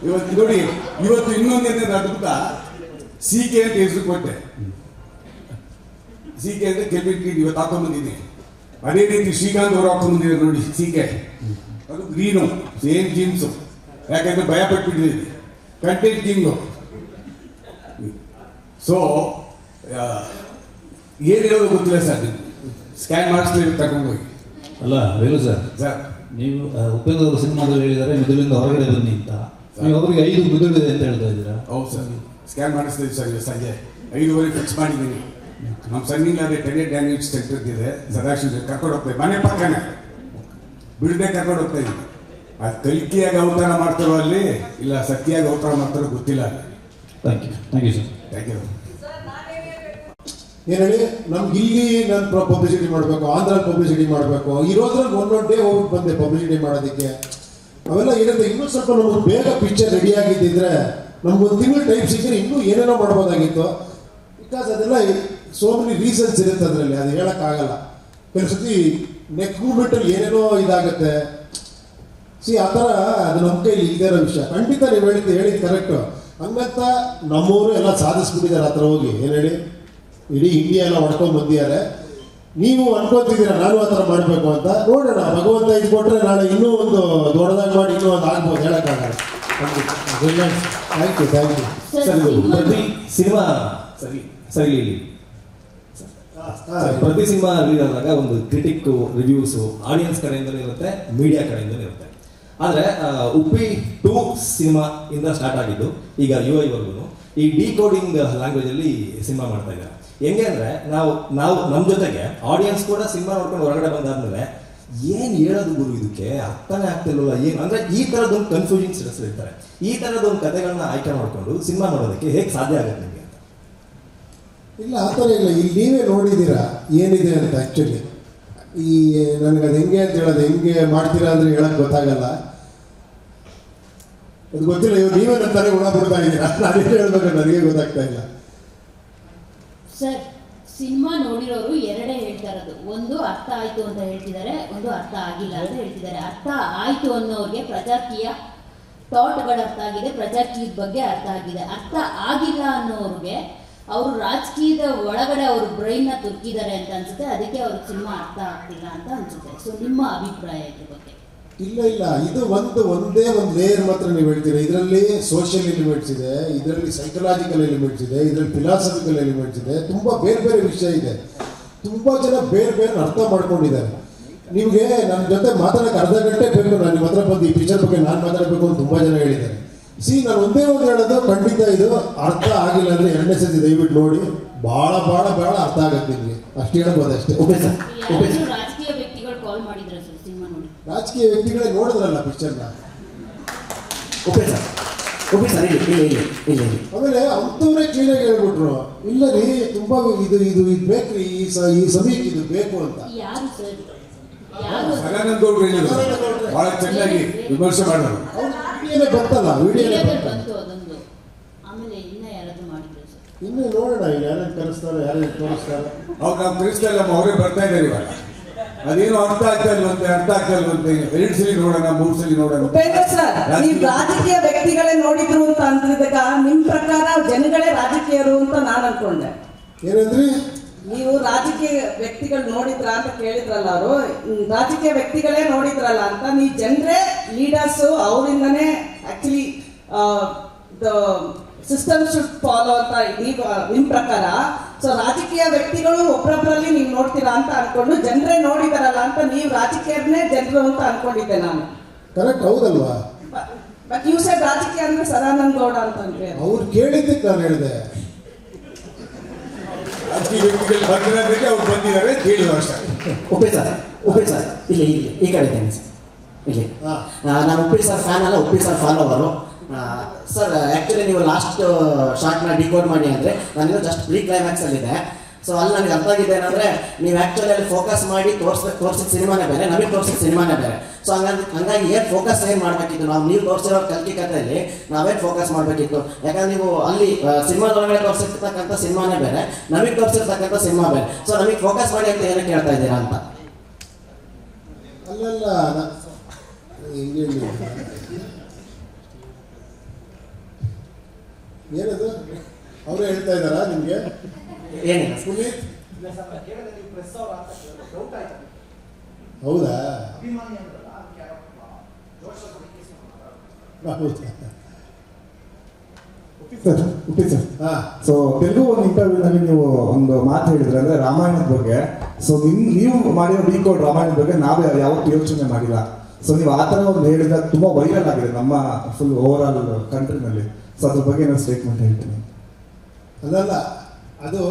S6: ಇವತ್ತು ನೋಡಿ, ಇವತ್ತು ಇನ್ನೊಂದೇನ ಅದ್ಭುತ. CK ಅಂತ ಹೆಸರು ಕೊಟ್ಟೆ. CK ಅಂದ್ರೆ ಕೆಲ್ವಿನ್ ಕ್ಲೀನ್ ಇವತ್ತು ಹಾಕೊಂಡ್ಬಂದಿದ್ದೀನಿ. ಅದೇ ರೀತಿ ಶ್ರೀಕಾಂತ್ ಅವರು ಹಾಕೊಂಡ್ಬಂದಿದ್ದಾರೆ ನೋಡಿ CK. ಅದು ಗ್ರೀನು, ಸೇಮ್ ಜೀನ್ಸು. ಯಾಕಂದ್ರೆ ಭಯ ಪಟ್ಬಿಟ್ಟಿದ್ದೀನಿ, ಕಂಟೆಂಟ್ ಕಿಂಗು. ಸೊ ಏನು ಹೇಳೋದು ಗೊತ್ತಿಲ್ಲ ಸರ್. ಸ್ಕ್ಯಾನ್ ಮಾಡಿಸ್ಲೇಬೇಕು ತಗೊಂಡೋಗಿ.
S5: ಅಲ್ಲ ವೇಲು ಸರ್, ನೀವು ಉಪೇಂದ್ರ ಅವರು ಸಿನಿಮಾದಲ್ಲಿ ಹೇಳಿದ್ದಾರೆ ಮಿದುಳಿಂದ ಹೊರಗಡೆ ಬನ್ನಿ ಅಂತ. ನೀವು ಅವರಿಗೆ 5 ಮಿದುಳಿದೆ ಅಂತ ಹೇಳ್ತಾ ಇದ್ದೀರಾ?
S6: ಹೌದು ಸರ್, ಸ್ಕ್ಯಾನ್ ಮಾಡಿಸ್ತೀವಿ ಸರ್. ಸಂಜೆ 5:30 ಫಿಕ್ಸ್ ಮಾಡಿದ್ದೀನಿ. ನಮ್ಮ ಸಣ್ಣಿಂಗ್ ಟೆನೆಟ್ ಡ್ಯಾಮೇಜ್ ಸೆಂಟರ್ ಇದೆ, ಸದಾಶಿವ ಕರ್ಕೊಂಡು ಹೋಗ್ತೇವೆ. ಮನೆ ಪಕ್ಕನೇ ಬಿಡದೆ ಕರ್ಕೊಂಡು ಹೋಗ್ತಾ ಇದ್ದೀನಿ. ಅದು ಕಲ್ಕಿಯಾಗಿ ಅವತಾರ ಮಾಡ್ತಾರೋ ಅಲ್ಲಿ, ಇಲ್ಲ ಸತ್ಯಾಗಿ ಅವತಾರ ಮಾಡ್ತಾರೋ ಗೊತ್ತಿಲ್ಲ.
S5: Thank you sir.
S6: Thank you.
S2: ಏನು ಹೇಳಿ, ನಮ್ಗೆ ಇಲ್ಲಿ ನಾನು ಪಬ್ಲಿಸಿಟಿ ಮಾಡಬೇಕು, ಆಂಧ್ರಲ್ಲಿ ಪಬ್ಲಿಸಿಟಿ ಮಾಡಬೇಕು, ಇರೋದ್ರಲ್ಲಿ ಒಂದೊಂದು ಡೇ ಹೋಗ್ಬಿಟ್ಟು ಬಂದೆ ಪಬ್ಲಿಸಿಟಿ ಮಾಡೋದಕ್ಕೆ. ಅವೆಲ್ಲ ಇರುತ್ತೆ. ಇನ್ನೂ ಸ್ವಲ್ಪ ನಮಗೆ ಬೇಗ ಪಿಕ್ಚರ್ ರೆಡಿ ಆಗಿದ್ದಿದ್ರೆ ನಮ್ಗೊಂದು ತಿಂಗಳು ಟೈಮ್ ಸಿಕ್ಕರೆ ಇನ್ನೂ ಏನೇನೋ ಮಾಡ್ಬೋದಾಗಿತ್ತು. ಬಿಕಾಸ್ ಅದೆಲ್ಲ ಸೋ ಮೆನಿ ರೀಸನ್ಸ್ ಇರುತ್ತೆ ಅದರಲ್ಲಿ, ಅದು ಹೇಳೋಕ್ಕಾಗಲ್ಲ. ಕೆಲವು ಸತಿ ನೆಕ್ ಮೂಮೆಂಟಲ್ಲಿ ಏನೇನೋ ಇದಾಗುತ್ತೆ. ಆ ಥರ ಅದು ನಮ್ಮ ಕೈಲಿ ಇಲ್ಲದೇ ಇರೋ ವಿಷಯ. ಖಂಡಿತ ನೀವು ಹೇಳಿದ್ದು ಕರೆಕ್ಟು. ಹಂಗಂತ ನಮ್ಮವರು ಎಲ್ಲ ಸಾಧಿಸ್ಬಿಟ್ಟಿದ್ದಾರೆ ಆ ಥರ ಹೋಗಿ. ಏನು ಹೇಳಿ, ಇಡೀ ಇಂಡಿಯಾ ಎಲ್ಲ ಹೊಡ್ಕೊಂಡು ಬಂದಿದ್ದಾರೆ. ನೀವು ಅನ್ಕೋತಿದ್ದೀರಾ ನಾನು ಆ ಥರ ಮಾಡಬೇಕು ಅಂತ. ನೋಡೋಣ, ಭಗವಂತ ಇದು ಕೊಟ್ಟರೆ ನಾಳೆ ಇನ್ನೂ ಒಂದು ದೊಡ್ಡದಾಗಿ ಮಾಡಿ ಇನ್ನೂ ಒಂದು ಆಗ್ಬೋದು, ಹೇಳೋಕ್ಕಾಗಲ್ಲ. Thank you.
S7: ಸರ್, ಪ್ರತಿ ಸಿನಿಮಾ ಸರಿ ಇಲ್ಲಿ ಪ್ರತಿ ಸಿನಿಮಾ ರಿಲೀಸ್ ಆದಾಗ ಒಂದು ಕ್ರಿಟಿಕ್ ರಿವ್ಯೂಸು ಆಡಿಯನ್ಸ್ ಕಡೆಯಿಂದಲೇ ಇರುತ್ತೆ, ಮೀಡಿಯಾ ಕಡೆಯಿಂದಲೇ ಇರುತ್ತೆ. ಆದರೆ ಉಪ್ಪಿ 2 ಸಿನಿಮಾ ಇಂದ ಸ್ಟಾರ್ಟ್ ಆಗಿದ್ದು ಈಗ UI ವರೆಗೂ ಈ ಡಿಕೋಡಿಂಗ್ ಲ್ಯಾಂಗ್ವೇಜಲ್ಲಿ ಸಿನಿಮಾ ಮಾಡ್ತಾ ಇದ್ದಾರೆ. ಹೆಂಗೆ ಅಂದರೆ ನಾವು ನಮ್ಮ ಜೊತೆಗೆ ಆಡಿಯನ್ಸ್ ಕೂಡ ಸಿನಿಮಾ ನೋಡ್ಕೊಂಡು ಹೊರಗಡೆ ಬಂದಾದ್ಮೇಲೆ ಏನು ಹೇಳೋದು ಗುರು, ಇದಕ್ಕೆ ಅರ್ಥನೇ ಆಗ್ತಿಲ್ವಲ್ಲ ಏನು ಅಂದರೆ ಈ ಥರದೊಂದು ಕನ್ಫ್ಯೂಷನ್ ಇರ್ತಾರೆ. ಈ ಥರದೊಂದು ಕಥೆಗಳನ್ನ ಆಯ್ಕೆ ಮಾಡಿಕೊಂಡು ಸಿನಿಮಾ ಮಾಡೋದಕ್ಕೆ ಹೇಗೆ ಸಾಧ್ಯ ಆಗುತ್ತೆ ನಿಮಗೆ ಅಂತ?
S2: ಇಲ್ಲ, ಆ ಥರ ಇಲ್ಲ. ಇಲ್ಲಿ ನೀವೇ ನೋಡಿದ್ದೀರಾ ಏನಿದೆ ಅಂತ. ಆ್ಯಕ್ಚುಲಿ ಈ ನನಗದು ಹೆಂಗೆ ಅಂತ ಹೇಳೋದು, ಹೆಂಗೆ ಮಾಡ್ತೀರಾ ಅಂದರೆ ಹೇಳೋಕ್ಕೆ ಗೊತ್ತಾಗಲ್ಲ. ಅದು ಗೊತ್ತಿಲ್ಲ. ಇವಾಗ ನೀವೇ ನನ್ನ ತಲೆ ಗುಣ ಬಿಡ್ತಾ ಇದ್ದೀರಾ, ನಾನೇನು ಹೇಳ್ಬೇಕು ನನಗೆ ಗೊತ್ತಾಗ್ತಾ ಇಲ್ಲ.
S1: ಸರ್, ಸಿನಿಮಾ ನೋಡಿರೋರು ಎರಡೇ ಹೇಳ್ತಾ ಇರೋದು. ಒಂದು ಅರ್ಥ ಆಯಿತು ಅಂತ ಹೇಳ್ತಿದ್ದಾರೆ, ಒಂದು ಅರ್ಥ ಆಗಿಲ್ಲ ಅಂತ ಹೇಳ್ತಿದ್ದಾರೆ. ಅರ್ಥ ಆಯಿತು ಅನ್ನೋರಿಗೆ ಪ್ರಜಾಕೀಯ ಥಾಟ್ಗಳು ಅರ್ಥ ಆಗಿದೆ, ಪ್ರಜಾಕೀಯದ ಬಗ್ಗೆ ಅರ್ಥ ಆಗಿದೆ. ಅರ್ಥ ಆಗಿಲ್ಲ ಅನ್ನೋರಿಗೆ ಅವರು ರಾಜಕೀಯದ ಒಳಗಡೆ ಅವರು ಬ್ರೈನ್ನ ತುರ್ಕಿದ್ದಾರೆ ಅಂತ ಅನ್ಸುತ್ತೆ. ಅದಕ್ಕೆ ಅವ್ರಿಗೆ ಸಿನಿಮಾ ಅರ್ಥ ಆಗ್ತಿಲ್ಲ ಅಂತ ಅನ್ಸುತ್ತೆ. ಸೊ ನಿಮ್ಮ ಅಭಿಪ್ರಾಯ ಇದ್ರ ಬಗ್ಗೆ?
S2: ಇಲ್ಲ ಇದು ಒಂದೇ ಒಂದು ಲೇಯರ್ ಮಾತ್ರ ನೀವು ಹೇಳ್ತೀರಾ. ಇದರಲ್ಲಿ ಸೋಷಿಯಲ್ ಎಲಿಮೆಂಟ್ಸ್ ಇದೆ, ಇದರಲ್ಲಿ ಸೈಕಲಾಜಿಕಲ್ ಎಲಿಮೆಂಟ್ಸ್ ಇದೆ, ಇದರಲ್ಲಿ ಫಿಲಾಸಫಿಕಲ್ ಎಲಿಮೆಂಟ್ಸ್ ಇದೆ, ತುಂಬ ಬೇರೆ ಬೇರೆ ವಿಷಯ ಇದೆ. ತುಂಬ ಜನ ಬೇರೆ ಬೇರೆ ಅರ್ಥ ಮಾಡ್ಕೊಂಡಿದ್ದಾರೆ. ನಿಮಗೆ ನನ್ನ ಜೊತೆ ಮಾತಾಡೋಕ್ಕೆ ಅರ್ಧ ಗಂಟೆ ಬೇಕು, ನಾನು ನಿಮ್ಮ ಹತ್ರ ಬಂದು ಈ ಪಿಕ್ಚರ್ ಬಗ್ಗೆ ನಾನು ಮಾತಾಡಬೇಕು ಅಂತ ತುಂಬ ಜನ ಹೇಳಿದ್ದಾರೆ. ನಾನು ಒಂದೇ ಒಂದು ಹೇಳೋದು, ಖಂಡಿತ ಇದು ಅರ್ಥ ಆಗಿಲ್ಲ ಅಂದರೆ ಎರಡನೇ ಸತಿ ದಯವಿಟ್ಟು ನೋಡಿ, ಭಾಳ ಅರ್ಥ ಆಗುತ್ತೆ ನಿಮಗೆ, ಅಷ್ಟು ಹೇಳ್ಬೋದು ಅಷ್ಟೇ.
S1: ರಾಜಕೀಯ ವ್ಯಕ್ತಿಗಳು ಕಾಲ್ ಮಾಡಿದ್ರ ಸರ್ ಸಿನಿಮಾ ನೋಡಿ?
S2: ರಾಜಕೀಯ ವ್ಯಕ್ತಿಗಳೇ ನೋಡಿದ್ರಲ್ಲ ಪಿಕ್ಚರ್ನ. ಆಮೇಲೆ ಅಂಥವ್ರೆ ಕ್ಲೀನಾಗಿ ಹೇಳ್ಬಿಟ್ರು, ಇಲ್ಲ ರೀ ತುಂಬ ಇದು ಬೇಕ್ರಿ, ಈ ಸಮಯಕ್ಕೆ ಇದು ಬೇಕು ಅಂತ.
S1: ಯಾರು ಸರ್?
S6: ಸದಾನಂದ ಗೌಡ್ರು ಹೇಳಿದ್ರು, ಬಹಳ ಚೆನ್ನಾಗಿ ವಿಮರ್ಶೆ ಮಾಡಿದ್ರು.
S2: ವಿಡಿಯೋನೇ ಬಂತಲ್ಲ, ವಿಡಿಯೋನೇ
S1: ಬಂತು ಅದೊಂದು. ಆಮೇಲೆ ಇನ್ನ ಯಾರಾದ್ರೂ ಮಾಡಿದ್ರು ಸರ್?
S2: ಇನ್ನೂ ನೋಡೋಣ, ಈಗ ಯಾರ್ಯಾರು ಕರೆಸ್ತಾರೆ, ಯಾರ್ಯಾರು ತೋರಿಸ್ತಾರೆ.
S6: ಅವ್ರು ನಾವು ಕಳಿಸ್ತಾ ಇಲ್ಲ, ಅವರೇ ಬರ್ತಾ ಇದ್ದಾರೆ ಇವಾಗ. ಅದೇನು ಅರ್ಥ ಆಗ್ತಾ ಇಲ್ವಂತೆ 2 ಸಲ ನೋಡೋಣ, 3 ಸಲ ನೋಡೋಣ.
S3: ಉಪೇಂದ್ರ ಸರ್, ನೀವು ರಾಜಕೀಯ ವ್ಯಕ್ತಿಗಳೇ ನೋಡಿದ್ರು ಅಂತ ಅಂತಿದ್ದಾಗ ನಿಮ್ ಪ್ರಕಾರ ಜನಗಳೇ ರಾಜಕೀಯರು ಅಂತ ನಾನು ಅನ್ಕೊಂಡೆ.
S2: ಏನಂದ್ರಿ?
S3: ನೀವು ರಾಜಕೀಯ ವ್ಯಕ್ತಿಗಳು ನೋಡಿದ್ರ ಅಂತ ಕೇಳಿದ್ರಲ್ಲ, ಅವರು ರಾಜಕೀಯ ವ್ಯಕ್ತಿಗಳೇ ನೋಡಿದ್ರಲ್ಲ ಅಂತ, ನೀವು ಜನರೇ ಲೀಡರ್ಸ್, ಅವರಿಂದನೇ actually the system should follow ಅಂತ ನೀವು ನಿಮ್ಮ ಪ್ರಕಾರ. ಸೊ ರಾಜಕೀಯ ವ್ಯಕ್ತಿಗಳು ಒಬ್ಬೊಬ್ಬರಲ್ಲಿ ನೀವು ನೋಡ್ತೀರಾ ಅಂತ ಅನ್ಕೊಂಡು ಜನರೇ ನೋಡಿದಾರಲ್ಲ ಅಂತ, ನೀವು ರಾಜಕೀಯನೇ ಜನರು ಅಂತ ಅನ್ಕೊಂಡಿದ್ದೆ ನಾನು.
S2: ಕರೆಕ್ಟ್, ಹೌದಲ್ವಾ?
S3: ಬಟ್ ಯು ಸೆಡ್ ರಾಜಕೀಯ ಅಂದ್ರೆ ಸದಾನಂದ ಗೌಡ ಅಂತ ಅಂದ್ರೆ
S2: ಅವ್ರು ಕೇಳಿದ್ದಕ್ಕೆ ನಾನು ಹೇಳಿದೆ.
S6: ರಾಜಕೀಯ ವ್ಯಕ್ತಿಗಳು ಬರ್ತಿರೋದಕ್ಕೆ ಅವ್ರು ಬಂದಿದ್ದಾರೆ, ಕೇಳಿದ್ರು ಅಷ್ಟೇ.
S8: ಉಪ್ಪಿ ಸರ್ ಇಲ್ಲಿ ಈ ಕಡೆ ಇದ್ದೇನೆ ಸರ್. ಇಲ್ಲಿ ನಾನು ಉಪ್ಪಿ ಸರ್ ಫ್ಯಾನ್ ಅಲ್ಲ, Uppi sir follower sir. Actually ನೀವು ಲಾಸ್ಟ್ ಶಾರ್ಟ್ನ ಡಿಕೋಡ್ ಮಾಡಿ ಅಂದರೆ ನನಗೆ ಜಸ್ಟ್ ಪ್ರೀ ಕ್ಲೈಮ್ಯಾಕ್ಸಲ್ಲಿದೆ. ಸೊ ಅಲ್ಲಿ ನನಗೆ ಅರ್ಥ ಆಗಿದೆ ಏನಂದರೆ, ನೀವು ಆ್ಯಕ್ಚುಲಿ ಅಲ್ಲಿ ಫೋಕಸ್ ಮಾಡಿ ತೋರಿಸಿದ ಸಿನಿಮಾನೇ ಬೇರೆ, ನಮಗೆ ತೋರಿಸಿದ ಸಿನಿಮಾನೇ ಬೇರೆ. ಸೊ ಹಂಗಾಗಿ ಏನು ಫೋಕಸ್ ಏನು ಮಾಡಬೇಕಿತ್ತು, ನೀವು ತೋರಿಸಿರೋ ಕಲ್ಕಿ ಕಥೆಯಲ್ಲಿ ನಾವೇನು ಫೋಕಸ್ ಮಾಡಬೇಕಿತ್ತು? ಯಾಕಂದ್ರೆ ನೀವು ಅಲ್ಲಿ ಸಿನಿಮಾದೊಳಗಡೆ ತೋರಿಸಿರ್ತಕ್ಕಂಥ ಸಿನಿಮಾನೇ ಬೇರೆ, ನಮಗೆ ತೋರಿಸಿರ್ತಕ್ಕಂಥ ಸಿನಿಮಾ ಬೇರೆ. ಸೊ ನಮಗೆ ಫೋಕಸ್ ಮಾಡಿ ಅಂತ ಏನಕ್ಕೆ ಹೇಳ್ತಾ ಇದ್ದೀರಾ ಅಂತ.
S2: ಅಲ್ಲಲ್ಲ, ಹಿಂಗೆ ಏನದು ಅವರೇ ಹೇಳ್ತಾ ಇದ್ದಾರಾ ನಿಮಗೆ?
S8: ಏನಿಲ್ಲ
S2: ಪುನೀತ್, ಹೌದಾ?
S9: ಸರ್, ಸೊ ತೆಲುಗು ಒಂದು ಇಂಟರ್ವ್ಯೂನಲ್ಲಿ ನೀವು ಒಂದು ಮಾತು ಹೇಳಿದ್ರೆ, ಅಂದ್ರೆ ರಾಮಾಯಣದ ಬಗ್ಗೆ. ಸೊ ನೀವು ಮಾಡಿರೋ ಡಿಕೋಡ್ ರಾಮಾಯಣದ ಬಗ್ಗೆ ನಾವು ಯಾವತ್ತೂ ಯೋಚನೆ ಮಾಡಿಲ್ಲ. ಸೊ ನೀವು ಆ ಥರ ಒಂದು ಹೇಳಿದಾಗ ತುಂಬಾ ವೈರಲ್ ಆಗಿದೆ ನಮ್ಮ ಫುಲ್ ಓವರ್ ಆಲ್ ಕಂಟ್ರಿನಲ್ಲಿ. ಸೊ ಅದ್ರ ಬಗ್ಗೆ ನಾನು ಸ್ಟೇಟ್ಮೆಂಟ್ ಹೇಳ್ತೀನಿ.
S2: ಅಲ್ಲಲ್ಲ, ಅದು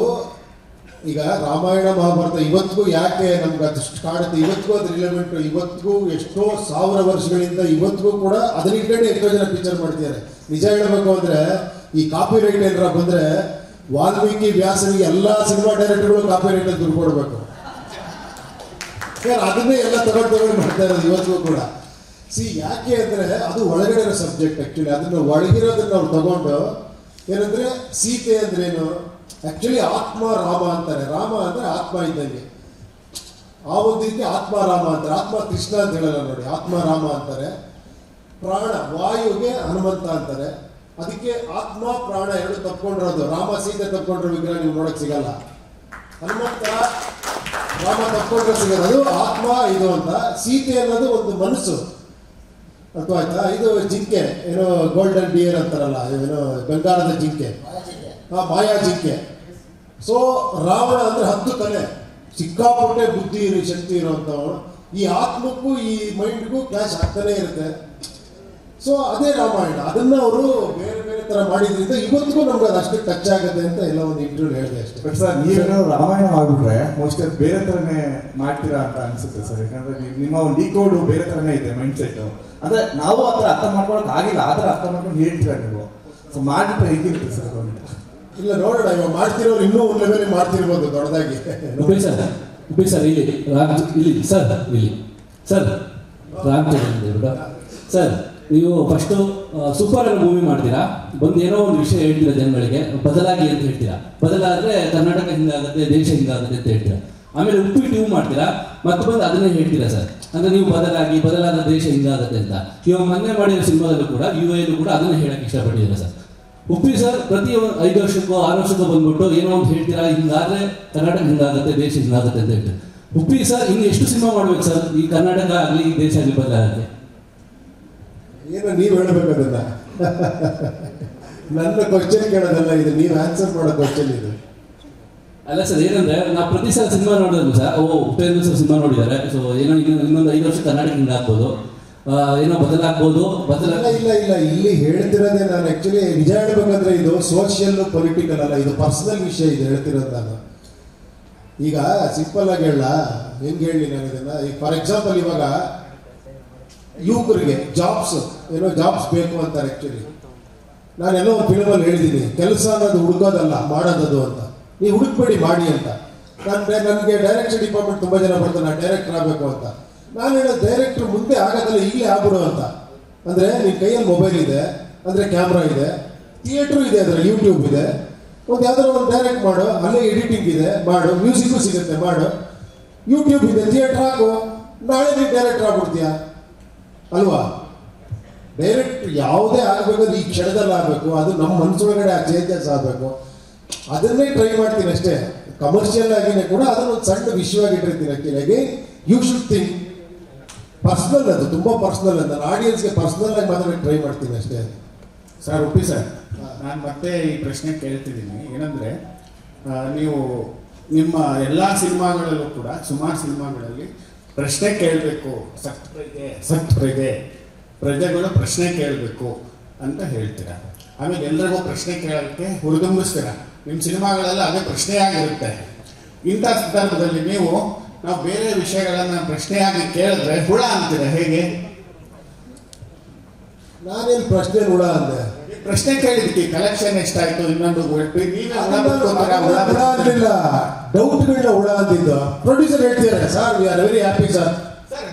S2: ಈಗ ರಾಮಾಯಣ ಮಹಾಭಾರತ ಇವತ್ತಿಗೂ ಯಾಕೆ ನಮ್ಗೆ ಅದಷ್ಟು ಕಾಡುತ್ತೆ, ಇವತ್ತಿಗೂ ಅದ್ರ ರಿಲೆವೆಂಟ್, ಇವತ್ತಿಗೂ ಎಷ್ಟೋ 1000 ವರ್ಷಗಳಿಂದ ಇವತ್ತಿಗೂ ಕೂಡ ಅದನ್ನ ಇಟ್ಕೊಂಡೆ ಎಷ್ಟೋ ಜನ ಪಿಕ್ಚರ್ ಮಾಡ್ತಿದ್ದಾರೆ. ನಿಜ ಹೇಳಬೇಕು ಅಂದರೆ, ಈ ಕಾಪಿ ರೈಟ್ ಏನಾರ ಬಂದರೆ ವಾಲ್ಮೀಕಿ ವ್ಯಾಸನಿಗೆ ಎಲ್ಲ ಸಿನಿಮಾ ಡೈರೆಕ್ಟರ್ಗಳು ಕಾಪಿ ರೈಟಲ್ಲಿ ದುಡ್ಡು ಕೊಡಬೇಕು. ಅದನ್ನೇ ಎಲ್ಲ ತಗೊಂಡು ಮಾಡ್ತಾ ಇರೋದು ಇವತ್ತಿಗೂ ಕೂಡ. ಯಾಕೆ ಅಂದರೆ ಅದು ಒಳಗಡೆ ಇರೋ ಸಬ್ಜೆಕ್ಟ್. ಆ್ಯಕ್ಚುಲಿ ಅದನ್ನು ಒಳಗಿರೋದನ್ನು ಅವ್ರು ತಗೊಂಡು ಏನಂದರೆ, ಸೀತೆ ಅಂದ್ರೇನು, ಆ್ಯಕ್ಚುಲಿ ಆತ್ಮ ರಾಮ ಅಂತಾರೆ. ರಾಮ ಅಂದರೆ ಆತ್ಮ ಇದ್ದಂಗೆ, ಆ ಒಂದು ರೀತಿ ಆತ್ಮ ರಾಮ ಅಂತಾರೆ. ಆತ್ಮ ಕೃಷ್ಣ ಅಂತ ಹೇಳಲ್ಲ ನೋಡಿ, ಆತ್ಮ ರಾಮ ಅಂತಾರೆ. ಪ್ರಾಣ ವಾಯುಗೆ ಹನುಮಂತ ಅಂತಾರೆ. ಅದಕ್ಕೆ ಆತ್ಮ ಪ್ರಾಣ ಎರಡು ತಪ್ಕೊಂಡಿರೋದು. ರಾಮ ಸೀತೆ ತಪ್ಕೊಂಡಿರೋ ವಿಗ್ರಹ ನೀವು ನೋಡೋಕೆ ಸಿಗಲ್ಲ. ಹನುಮಂತ ರಾಮ ತಪ್ಕೊಂಡ್ರೆ ಸಿಗೋದು, ಅದು ಆತ್ಮ ಇದು ಅಂತ. ಸೀತೆ ಅನ್ನೋದು ಒಂದು ಮನಸ್ಸು, ಅಥವಾ ಆಯ್ತಾ? ಇದು ಜಿಂಕೆ, ಏನೋ ಗೋಲ್ಡನ್ ಡಿಯರ್ ಅಂತಾರಲ್ಲ, ಏನೋ ಬಂಗಾರದ ಜಿಂಕೆ, ಮಾಯಾ ಜಿಂಕೆ. ಸೊ ರಾವಣ ಅಂದರೆ 10 ತಲೆ, ಸಿಕ್ಕಾಪಟ್ಟೆ ಬುದ್ಧಿ ಶಕ್ತಿ ಇರುವಂಥವನು. ಈ ಆತ್ಮಕ್ಕೂ ಈ ಮೈಂಡ್ಗೂ ಕ್ಲಾಶ್ ಆಗ್ತಾನೆ ಇರುತ್ತೆ. ಸೊ ಅದೇ ರಾಮಾಯಣ. ಅದನ್ನ ಅವರು ಬೇರೆ ಬೇರೆ ಥರ ಮಾಡಿದ್ರಿಂದ ಇವತ್ತಿಗೂ ನಮ್ಗೆ ಅದು ಅಷ್ಟು ಟಚ್ ಆಗುತ್ತೆ ಅಂತ ಎಲ್ಲ ಒಂದು ಇಂಟರ್ವ್ಯೂ ಹೇಳಿದೆ ಅಷ್ಟೇ.
S9: ಬಟ್ ಸರ್, ನೀವೇನೋ ರಾಮಾಯಣ ಆಗ್ಬಿಟ್ರೆ ಮೋಸ್ಟ್ ಬೇರೆ ಥರನೇ ಮಾಡ್ತೀರಾ ಅಂತ ಅನ್ಸುತ್ತೆ ಸರ್. ಯಾಕಂದ್ರೆ ನಿಮ್ಮ ಒಂದು ಡಿಕೋಡು ಬೇರೆ ಥರನೇ ಇದೆ ಮೈಂಡ್ ಸೆಟ್. ಅಂದ್ರೆ ನಾವು ಆ ಥರ ಅರ್ಥ ಮಾಡ್ಕೊಳಕ್ ಆಗಿಲ್ಲ, ಆ ಥರ ಅರ್ಥ ಮಾಡ್ಕೊಂಡು ಹೇಳ್ತೀರಾ ನೀವು. ಸೊ ಮಾಡಿಬಿಟ್ರೆ ಹೇಗಿರುತ್ತೆ ಸರ್?
S2: ಇಲ್ಲ ನೋಡೋಣ, ಇವಾಗ ಮಾಡ್ತಿರೋರು ಇನ್ನೂ ಒಂದು ಲೆವೆಲ್ ಮಾಡ್ತಿರ್ಬೋದು ದೊಡ್ಡದಾಗಿ.
S5: ಸರ್ ಇಲ್ಲಿ ಸರ್ ರಾಮಚಂದ್ರ ಸರ್, ನೀವು ಫಸ್ಟು ಸೂಪರ್ ಹೀರೋ ಮೂವಿ ಮಾಡ್ತೀರಾ, ಬಂದು ಏನೋ ಒಂದು ವಿಷಯ ಹೇಳ್ತೀರಾ ಜನಗಳಿಗೆ, ಬದಲಾಗಿ ಅಂತ ಹೇಳ್ತೀರಾ. ಬದಲಾದರೆ ಕರ್ನಾಟಕ ಹಿಂಗಾಗುತ್ತೆ, ದೇಶ ಹಿಂಗಾಗುತ್ತೆ ಅಂತ ಹೇಳ್ತೀರಾ. ಆಮೇಲೆ ಉಪ್ಪಿ 2 ಮಾಡ್ತೀರಾ, ಮತ್ತೆ ಬಂದು ಅದನ್ನೇ ಹೇಳ್ತೀರಾ ಸರ್. ಅಂದರೆ ನೀವು ಬದಲಾದ ದೇಶ ಹಿಂಗಾಗುತ್ತೆ ಅಂತ. ಇವಾಗ ಮೊನ್ನೆ ಮಾಡಿರೋ ಸಿನಿಮಾದಲ್ಲೂ ಕೂಡ UIಲ್ಲೂ ಕೂಡ ಅದನ್ನೇ ಹೇಳಕ್ಕೆ ಇಷ್ಟಪಟ್ಟಿದ್ದೀರಾ ಸರ್. ಉಪ್ಪಿ ಸರ್ ಪ್ರತಿ 5 ವರ್ಷಕ್ಕೋ 6 ವರ್ಷಕ್ಕೋ ಬಂದ್ಬಿಟ್ಟು ಏನೋ ಒಂದು ಹೇಳ್ತೀರಾ, ಹಿಂಗಾದ್ರೆ ಕರ್ನಾಟಕ ಹಿಂಗಾಗುತ್ತೆ, ದೇಶ ಹಿಂಗಾಗುತ್ತೆ ಅಂತ ಹೇಳ್ತೀರಾ. ಉಪ್ಪಿ ಸರ್ ಇನ್ನು ಎಷ್ಟು ಸಿನಿಮಾ ಮಾಡ್ಬೇಕು ಸರ್, ಈ ಕರ್ನಾಟಕ ಆಗಲಿ ದೇಶ ಆಗಲಿ ಬದಲಾಗುತ್ತೆ?
S2: ಏನು ನೀವು ಹೇಳ್ಬೇಕು ಅದನ್ನ? ನನ್ನ ಕ್ವಶನ್ ಕೇಳೋದಲ್ಲ ಇದು, ನೀವು ಆನ್ಸರ್ ಮಾಡೋ ಕ್ವಶನ್ ಇದು.
S5: ಅಲ್ಲ ಸರ್, ಏನಂದ್ರೆ ನಾವು ಪ್ರತಿ ಸಲ ಸಿನಿಮಾ ನೋಡಿದ್ರು ಸರ್, ಉಪೇಂದ್ರ ಸರ್ ಸಿನಿಮಾ ನೋಡಿದ್ದಾರೆ, ಸೊ ಏನೋ ಇನ್ನೊಂದು 5 ವರ್ಷ ಕರ್ನಾಟಕ ಹಿಂಗೆ ಆಗ್ಬೋದು, ಏನೋ ಬದಲಾಗ್ಬೋದು.
S2: ಇಲ್ಲ ಇಲ್ಲಿ ಹೇಳ್ತಿರೋದೇ ನಾನು ಆ್ಯಕ್ಚುಲಿ ನಿಜ ಹೇಳ್ಬೇಕಂದ್ರೆ ಇದು ಸೋಷಿಯಲ್ ಪೊಲಿಟಿಕಲ್ ಅಲ್ಲ, ಇದು ಪರ್ಸನಲ್ ವಿಷಯ ಇದು ಹೇಳ್ತಿರೋದು ನಾನು. ಈಗ ಸಿಂಪಲ್ ಆಗಿ ಹೇಳ, ಹೆಂಗೆ ಹೇಳಿ ನಾನು ಇದನ್ನ, ಈಗ ಫಾರ್ ಎಕ್ಸಾಂಪಲ್ ಇವಾಗ ಯುವಕರಿಗೆ ಜಾಬ್ಸ್ ಬೇಕು ಅಂತಾರೆ. ಆ್ಯಕ್ಚುಲಿ ನಾನೆಲ್ಲೋ ಒಂದು ಫಿಲ್ಮಲ್ಲಿ ಹೇಳಿದ್ದೀನಿ, ಕೆಲಸ ಅನ್ನೋದು ಹುಡುಕೋದಲ್ಲ ಮಾಡೋದದು ಅಂತ. ನೀವು ಹುಡುಕ್ಬೇಡಿ ಮಾಡಿ ಅಂತ. ನನಗೆ ಡೈರೆಕ್ಷನ್ ಡಿಪಾರ್ಟ್ಮೆಂಟ್ ತುಂಬ ಜನ ಬರ್ತಾರೆ, ನಾನು ಡೈರೆಕ್ಟರ್ ಆಗಬೇಕು ಅಂತ. ನಾನು ಹೇಳೋದು ಡೈರೆಕ್ಟ್ರ್ ಮುಂದೆ ಆಗೋದಲ್ಲ, ಈಗಲೇ ಆಗ್ಬಿಡು ಅಂತ. ಅಂದರೆ ನಿನ್ನ ಕೈಯಲ್ಲಿ ಮೊಬೈಲ್ ಇದೆ, ಅಂದರೆ ಕ್ಯಾಮ್ರಾ ಇದೆ, ಥಿಯೇಟ್ರು ಇದೆ, ಅದರಲ್ಲಿ ಯೂಟ್ಯೂಬ್ ಇದೆ, ಒಂದು ಯಾವ್ದಾದ್ರು ಒಂದು ಡೈರೆಕ್ಟ್ ಮಾಡು, ಅಲ್ಲೇ ಎಡಿಟಿಂಗ್ ಇದೆ ಮಾಡು, ಮ್ಯೂಸಿಕ್ಕು ಸಿಗುತ್ತೆ ಮಾಡು, ಯೂಟ್ಯೂಬ್ ಇದೆ, ಥಿಯೇಟ್ರ್ ಹಾಕು, ನಾಳೆ ನೀನು ಡೈರೆಕ್ಟರ್ ಆಗ್ಬಿಡ್ತೀಯಾ ಅಲ್ವಾ? ಡೈರೆಕ್ಟ್ ಯಾವುದೇ ಆಗಬೇಕಂದ್ರೆ ಈ ಕ್ಷಣದಲ್ಲಿ ಆಗಬೇಕು, ಅದು ನಮ್ಮ ಮನಸ್ಸೊಳಗಡೆ ಆ ಚೇಂಜಸ್ ಆಗಬೇಕು. ಅದನ್ನೇ ಟ್ರೈ ಮಾಡ್ತೀನಿ ಅಷ್ಟೇ. ಕಮರ್ಷಿಯಲ್ ಆಗಿನೇ ಕೂಡ ಅದನ್ನೊಂದು ಸಣ್ಣ ವಿಷಯವಾಗಿ ಇಟ್ಟಿರ್ತೀನಿ. ಆ್ಯಕ್ಚುಲಿಯಾಗಿ ಯು ಶುಡ್ ಥಿಂಕ್ ಪರ್ಸ್ನಲ್, ಅದು ತುಂಬ ಪರ್ಸ್ನಲ್. ನಾನು ಆಡಿಯನ್ಸ್ಗೆ ಪರ್ಸ್ನಲ್ ಆಗಿ ಮಾತಾಡೋಕ್ಕೆ ಟ್ರೈ ಮಾಡ್ತೀನಿ ಅಷ್ಟೇ.
S10: ಸರ್ ಉಪ್ಪಿ ಸರ್, ನಾನು ಮತ್ತೆ ಈ ಪ್ರಶ್ನೆ ಕೇಳ್ತಿದ್ದೀನಿ. ಏನಂದರೆ ನೀವು ನಿಮ್ಮ ಎಲ್ಲ ಸಿನಿಮಾಗಳಲ್ಲೂ ಕೂಡ ಸುಮಾರು ಸಿನಿಮಾಗಳಲ್ಲಿ ಪ್ರಶ್ನೆ ಕೇಳಬೇಕು, ಸತ್ ಪ್ರಜೆಗಳು ಪ್ರಶ್ನೆ ಕೇಳಬೇಕು ಅಂತ ಹೇಳ್ತೀರ. ಆಮೇಲೆ ಎಲ್ರಿಗೂ ಪ್ರಶ್ನೆ ಕೇಳೋಕ್ಕೆ ಹುರಿದುಂಬಿಸ್ತೀರ. ನಿಮ್ಮ ಸಿನಿಮಾಗಳೆಲ್ಲ ಅದೇ ಪ್ರಶ್ನೆಯಾಗಿರುತ್ತೆ. ಇಂಥ ಸಂದರ್ಭದಲ್ಲಿ ನಾವು ಬೇರೆ ವಿಷಯಗಳನ್ನು ಪ್ರಶ್ನೆಯಾಗಿ ಕೇಳಿದ್ರೆ ಹುಳ ಅಂತೀರ, ಹೇಗೆ?
S2: ನಾನೇನು ಪ್ರಶ್ನೆ ಹುಳ ಅಂದೆ?
S10: ಪ್ರಶ್ನೆ ಕೇಳಿದ್ವಿ, ಕಲೆಕ್ಷನ್ ಎಷ್ಟಾಯ್ತು, ಇನ್ನೊಂದು
S2: ಅಂತಿಲ್ಲ, ಡೌಟ್ಗಳನ್ನ ಹುಳ ಅಂತಿದ್ದು. ಪ್ರೊಡ್ಯೂಸರ್ ಹೇಳ್ತಿದ್ದಾರೆ sir, we are very happy sir.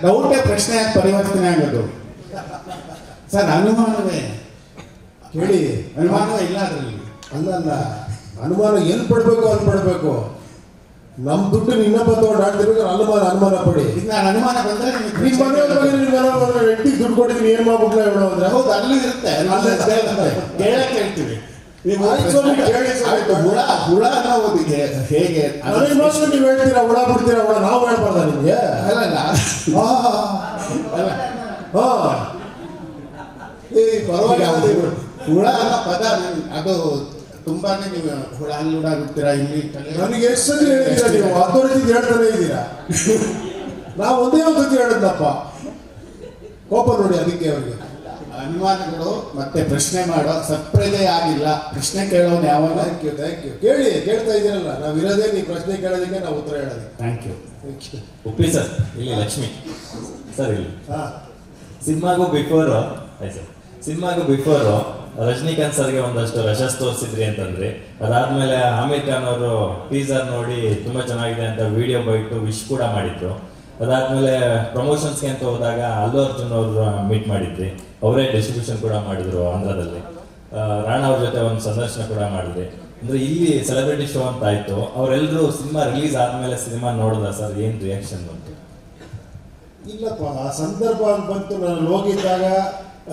S10: ಡೌಟೇ ಪ್ರಶ್ನೆಯಾಗಿ ಪರಿವರ್ತನೆ ಆಗೋದು ಸರ್. ಅನುಮಾನವೇ
S2: ಕೇಳಿ,
S10: ಅನುಮಾನವೇ ಇಲ್ಲ ಅದರಲ್ಲಿ.
S2: ಅಲ್ಲ, ಅನುಮಾನ ಎಲ್ಲಿ ಪಡಬೇಕು ಅಲ್ಲಿ ಪಡಬೇಕು. ನಮ್ಮ ದುಡ್ಡು ಇನ್ನೊಬ್ಬ ತಗೊಂಡು ಆಡ್ತಿರ್ಬೇಕು, ಅನುಮಾನ ಪಡಿ.
S10: ನಾನು ಅನುಮಾನ ಬಂದ್ರೆ
S2: ನಿಮ್ಮ ಮನೆ ವ್ಯಕ್ತಿಗೆ ದುಡ್ಡು ಕೊಟ್ಟಿದ್ದೀನಿ, ಏನು ಮಾಡ್ಬಿಟ್ಲ ಹೇಳೋ ಅಂದ್ರೆ
S10: ಹೌದು, ಅಲ್ಲೂ ಇರುತ್ತೆ, ಕೇಳಕ್ಕೆ ಹೇಳ್ತೀವಿ. ಹುಳ ಅನ್ನೋದು ಹೇಗೆ
S2: ನೀವು ಹೇಳ್ತೀರಾ, ಹುಳ ಬಿಡ್ತೀರಾ, ಹುಳ ನಾವು ಹೇಳ್ಬಾರ್ದ ನಿಮ್ಗೆ?
S10: ಅಲ್ಲಲ್ಲ, ಹುಳ ಅನ್ನೋ ಪದ ಅದು ತುಂಬಾನೇ ನೀವು ಹುಳ ಹುಳ ಬಿಡ್ತೀರಾ. ಇಲ್ಲಿ
S2: ನನಗೆ ಎಷ್ಟು ಸತಿ ಹೇಳಿದ್ದೀರಾ ನೀವು? ಅಥಾರಿಟಿ ಹೇಳ್ತಾನೆ ಇದ್ದೀರಾ. ನಾವು ಒಂದೇ ಒಂದು ಸತಿ ಹೇಳಿದ್ನಪ್ಪ, ಕೋಪ ನೋಡಿ ಅದಕ್ಕೆ ಅವ್ರಿಗೆ.
S10: ಅನುಮಾನಗಳು ಮತ್ತೆ ಪ್ರಶ್ನೆ ಮಾಡೋ ಸತ್ಪ್ರಜೆ ಆಗಿಲ್ಲ, ಪ್ರಶ್ನೆ ಕೇಳೋನು ಯಾವಾಗ?
S2: ಥ್ಯಾಂಕ್ ಯು ಕೇಳ್ತಾ ಇದ್ದೀರಲ್ಲ, ನಾವು ಇರೋದೇ ನೀವು ಪ್ರಶ್ನೆ ಕೇಳೋದಕ್ಕೆ ನಾವು ಉತ್ತರ ಹೇಳೋದು.
S10: Thank you.
S7: ಉಪ್ಪಿ ಸರ್, ಇಲ್ಲಿ ಲಕ್ಷ್ಮಿ ಸರ್, ಇಲ್ಲಿ ಸಿನಿಮಾಗೂ ಬಿಫೋರು ರಜನಿಕಾಂತ್ ಸರ್ಗೆ ಒಂದಷ್ಟು ರಶಸ್ ತೋರಿಸಿದ್ರಿ ಅಂತಂದ್ರಿ. ಅದಾದ್ಮೇಲೆ ಆಮೀರ್ ಖಾನ್ ಅವರು ಟೀಸರ್ ನೋಡಿ ತುಂಬಾ ಚೆನ್ನಾಗಿದೆ ಅಂತ ವಿಡಿಯೋ ಬೈಟು ವಿಶ್ ಕೂಡ ಮಾಡಿದ್ರು. ಅದಾದ್ಮೇಲೆ ಪ್ರಮೋಷನ್ಸ್ಗೆ ಅಂತ ಹೋದಾಗ ಅಲ್ಲು ಅರ್ಜುನ್ ಅವರು ಮೀಟ್ ಮಾಡಿದ್ರಿ, ಅವರೇ ಡಿಸ್ಟ್ರಿಬ್ಯೂಷನ್ ಕೂಡ ಮಾಡಿದ್ರು ಆಂಧ್ರದಲ್ಲಿ. ರಾಣಾ ಅವ್ರ ಜೊತೆ ಒಂದು ಸಂದರ್ಶನ ಕೂಡ ಮಾಡಿದ್ರಿ. ಅಂದ್ರೆ ಇಲ್ಲಿ ಸೆಲೆಬ್ರಿಟಿ ಶೋ ಅಂತ ಆಯ್ತು, ಅವರೆಲ್ಲರೂ ಸಿನಿಮಾ ರಿಲೀಸ್ ಆದ್ಮೇಲೆ ಸಿನಿಮಾ ನೋಡಿದ ಸರ್, ಏನ್ ರಿಯಾಕ್ಷನ್ ಬಂತು?
S2: ಇಲ್ಲಪ್ಪ, ಆ ಸಂದರ್ಭ ಅಂತ ಬಂತು. ನಾನು ಹೋಗಿದ್ದಾಗ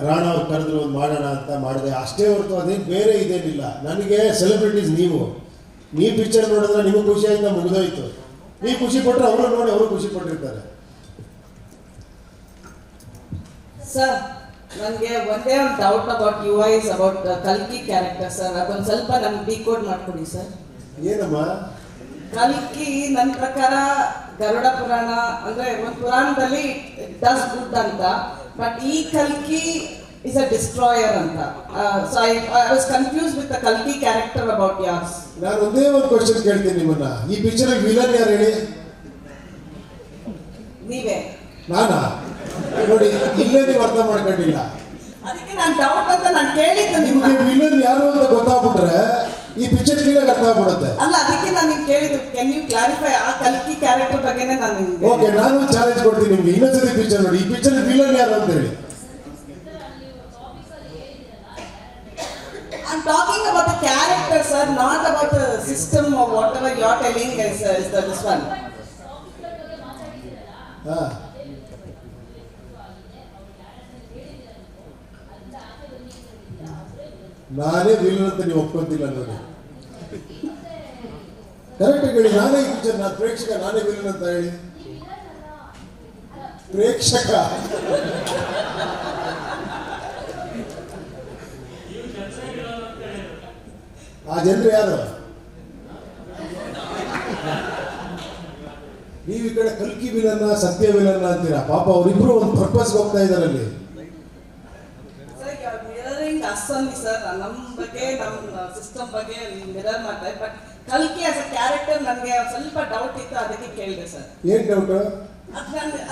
S2: ರಾಣಾ ಅವ್ರು ಕರೆದ್ರು, ಒಂದು ಮಾಡೋಣ ಅಂತ ಮಾಡಿದೆ ಅಷ್ಟೇ ಹೊರತು ಅದೇನು ಬೇರೆ ಇದೇನಿಲ್ಲ. ನನಗೆ ಸೆಲೆಬ್ರಿಟೀಸ್ ನೀವು ಪಿಕ್ಚರ್ ನೋಡಿದ್ರೆ ನಿಮಗೆ ಖುಷಿ ಆಯ್ತಾ, ಮುಗಿದೋಯ್ತು. ನೀವು ಖುಷಿ ಪಟ್ಟರೆ ಅವರು ನೋಡಿ ಅವರು ಖುಷಿ ಪಟ್ಟಿರ್ತಾರೆ.
S3: ಸರ್, ನನಗೆ ಒಂದೇ ಒಂದು ಡೌಟ್ ಅಬೌಟ್ UI ಅಬೌಟ್ ಕಲ್ಕಿ ಕ್ಯಾರೆಕ್ಟರ್ ಸರ್. ಅದೊಂದು ಸ್ವಲ್ಪ ನಮ್ಗೆ ಡಿಕೋಡ್ ಮಾಡ್ಕೊಡಿ ಸರ್.
S2: ಏನಮ್ಮ
S3: ಕಲ್ಕಿ? ನನ್ನ ಪ್ರಕಾರ ಗರುಡ ಪುರಾಣ ಅಂದ್ರೆ ಒಂದು ಪುರಾಣದಲ್ಲಿ ಡಸ್ ಗುಡ್ ಅಂತ, ಬಟ್ ಈ ಕಲ್ಕಿ ಇಸ್ ಅ ಡಿಸ್ಟ್ರಾಯರ್ ಅಂತ. So I was confuse with the ಕಲ್ಕಿ ಕ್ಯಾರೆಕ್ಟರ್ ಅಬೌಟ್ ಯಾರ್ಸ್.
S2: ನಾನು ಒಂದೇ ಒಂದು ಕ್ವಶನ್ ಕೇಳ್ತೀನಿ ನಿಮ್ಮನ್ನ, ಈ ಪಿಕ್ಚರ್ ವಿಲನ್ ಯಾರು ಹೇಳಿ?
S3: ನೀವೇ.
S2: ನಾನಾ? ನೋಡಿ, ಇಲ್ಲೇ ನೀವು ಅರ್ಥ ಮಾಡ್ಕೊಂಡಿಲ್ಲ.
S3: ಅದಕ್ಕೆ ನಾನು ಡೌಟ್ ಅಂತ ನಾನು ಕೇಳಿದ್ದು
S2: ನಿಮಗೆ ವಿಲನ್ ಯಾರು ಅಂತ ಗೊತ್ತಾಗ್ಬಿಟ್ರೆ ಈ ಪಿಕ್ಚರ್ ಕ್ಲೀನಾಗಿ ಅರ್ಥ ಆಗ್ಬಿಡುತ್ತೆ.
S3: ಅಲ್ಲ, ಅದಕ್ಕೆ ನಾನು ನಿಮ್ಗೆ ಕೇಳಿದ್ದು, ಕ್ಯಾನ್ ಯು ಕ್ಲಾರಿಫೈ ಆ ಕಲ್ಕಿ ಕ್ಯಾರೆಕ್ಟರ್ ಬಗ್ಗೆನೇ ನಾನು.
S2: ಓಕೆ, ನಾನು ಚಾಲೆಂಜ್ ಕೊಡ್ತೀನಿ ನಿಮ್ಗೆ. ಇನ್ನೊಂದ್ಸತಿ ಪಿಕ್ಚರ್ ನೋಡಿ, ಈ ಪಿಕ್ಚರ್ ವಿಲನ್ ಯಾರು ಅಂತ ಹೇಳಿ.
S3: I'm talking about the character, sir, not about the system or whatever you're telling is this one.
S2: ನಾನೇ ವಿಲನ್ ಅಂತ ನೀವು ಒಪ್ಕೊಂತಿಲ್ಲ ನೋಡಿ. ಕರೆಕ್ಟ್ ಹೇಳಿ, ನಾನೇ ಈ ಪಿಕ್ಚರ್, ನಾನು ಪ್ರೇಕ್ಷಕ, ನಾನೇ ವಿಲನ್ ಅಂತ ಹೇಳಿ. ಪ್ರೇಕ್ಷಕ ಆ ಜನರು ಯಾರು? ನೀವು ಈ ಕಡೆ ಕಲ್ಕಿ ವಿಲನ್ನ ಸತ್ಯ ವಿಲನ್ನ ಅಂತೀರಾ. ಪಾಪ ಅವರಿಬ್ರು ಒಂದು ಪರ್ಪಸ್ಗೆ ಹೋಗ್ತಾ ಇದ್ದಾರೆ ಅಲ್ಲಿ.
S3: ಮಿರರಿಂಗ್ ಅಷ್ಟೊಂದು ಸರ್ ನಮ್ಮ ಬಗ್ಗೆ ನಮ್ಮ ಸಿಸ್ಟಮ್ ಬಗ್ಗೆ ಮಿರರ್ ಮಾಡ್ತಾರೆ. ಬಟ್ ಕಲ್ಕಿ ಆಸ್ ಅ ಕ್ಯಾರೆಕ್ಟರ್ ನನಗೆ ಸ್ವಲ್ಪ ಡೌಟ್ ಇತ್ತು, ಅದಕ್ಕೆ ಕೇಳಿದೆ ಸರ್.
S2: ಏನ್ ಡೌಟ್?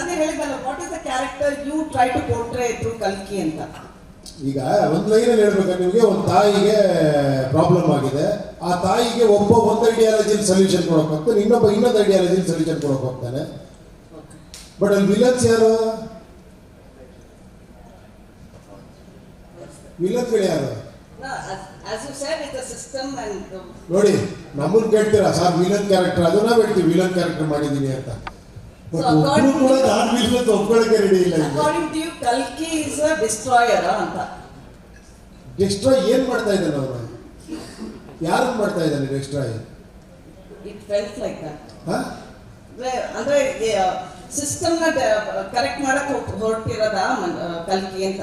S3: ಅದೇ ಹೇಳಿದ್ನಲ್ಲ, what is the character you try to portray through ಕಲ್ಕಿ ಅಂತ.
S2: ಈಗ ಒಂದು ಲೈನಲ್ಲಿ ಹೇಳ್ಬೇಕು ನಿಮಗೆ, ಒಂದು ತಾಯಿಗೆ ಪ್ರಾಬ್ಲಮ್ ಆಗಿದೆ, ಆ ತಾಯಿಗೆ ಒಬ್ಬ ಒಂದು ಐಡಿಯಾಲಜಿಲಿ ಸೊಲ್ಯೂಷನ್ ಕೊಡೋಕೆ ಹೋಗ್ತಾನೆ, ಇನ್ನೊಂದು ಐಡಿಯಾಲಜಿಲಿ ಸೊಲ್ಯೂಷನ್ ಕೊಡೋಕೆ ಹೋಗ್ತಾನೆ. ಬಟ್ ಅಲ್ಲಿ ವಿಲನ್ಸ್ ಯಾರು? ವಿಲನ್ಗಳು ಯಾರು? ನೋಡಿ, ನಮ್ಮನ್ನು ಕೇಳ್ತೀರಾ ಸರ್ ವಿಲನ್ ಕ್ಯಾರೆಕ್ಟರ್, ಅದು ನಾವು ಹೇಳ್ತೀವಿ ವಿಲನ್ ಕ್ಯಾರೆಕ್ಟರ್ ಮಾಡಿದ್ದೀನಿ ಅಂತ. ಒಬ್ಬರು ಕೂಡ ನಾನು ವಿಲನ್ ಒಪ್ಕೊಳ್ಳೋಕೆ ರೆಡಿ ಇಲ್ಲ.
S3: ಕಲ್ಕಿ ಇಸ್ ಅ ಡಿಸ್ಟ್ರಾಯರ್ ಅಂತ.
S2: ಡಿಸ್ಟ್ರಾಯ್ ಏನ್ ಮಾಡ್ತಾ ಇದ್ದಾನೆ ಅವನು? ಯಾರು ಮಾಡ್ತಾ ಇದ್ದಾನೆ destroy?
S3: It felt like that. ಅಂದ್ರೆ ಸಿಸ್ಟಮ್ ನ ಕರೆಕ್ಟ್ ಮಾಡಕ್ ಹೊರಟಿರೋದ ಕಲ್ಕಿ ಅಂತ.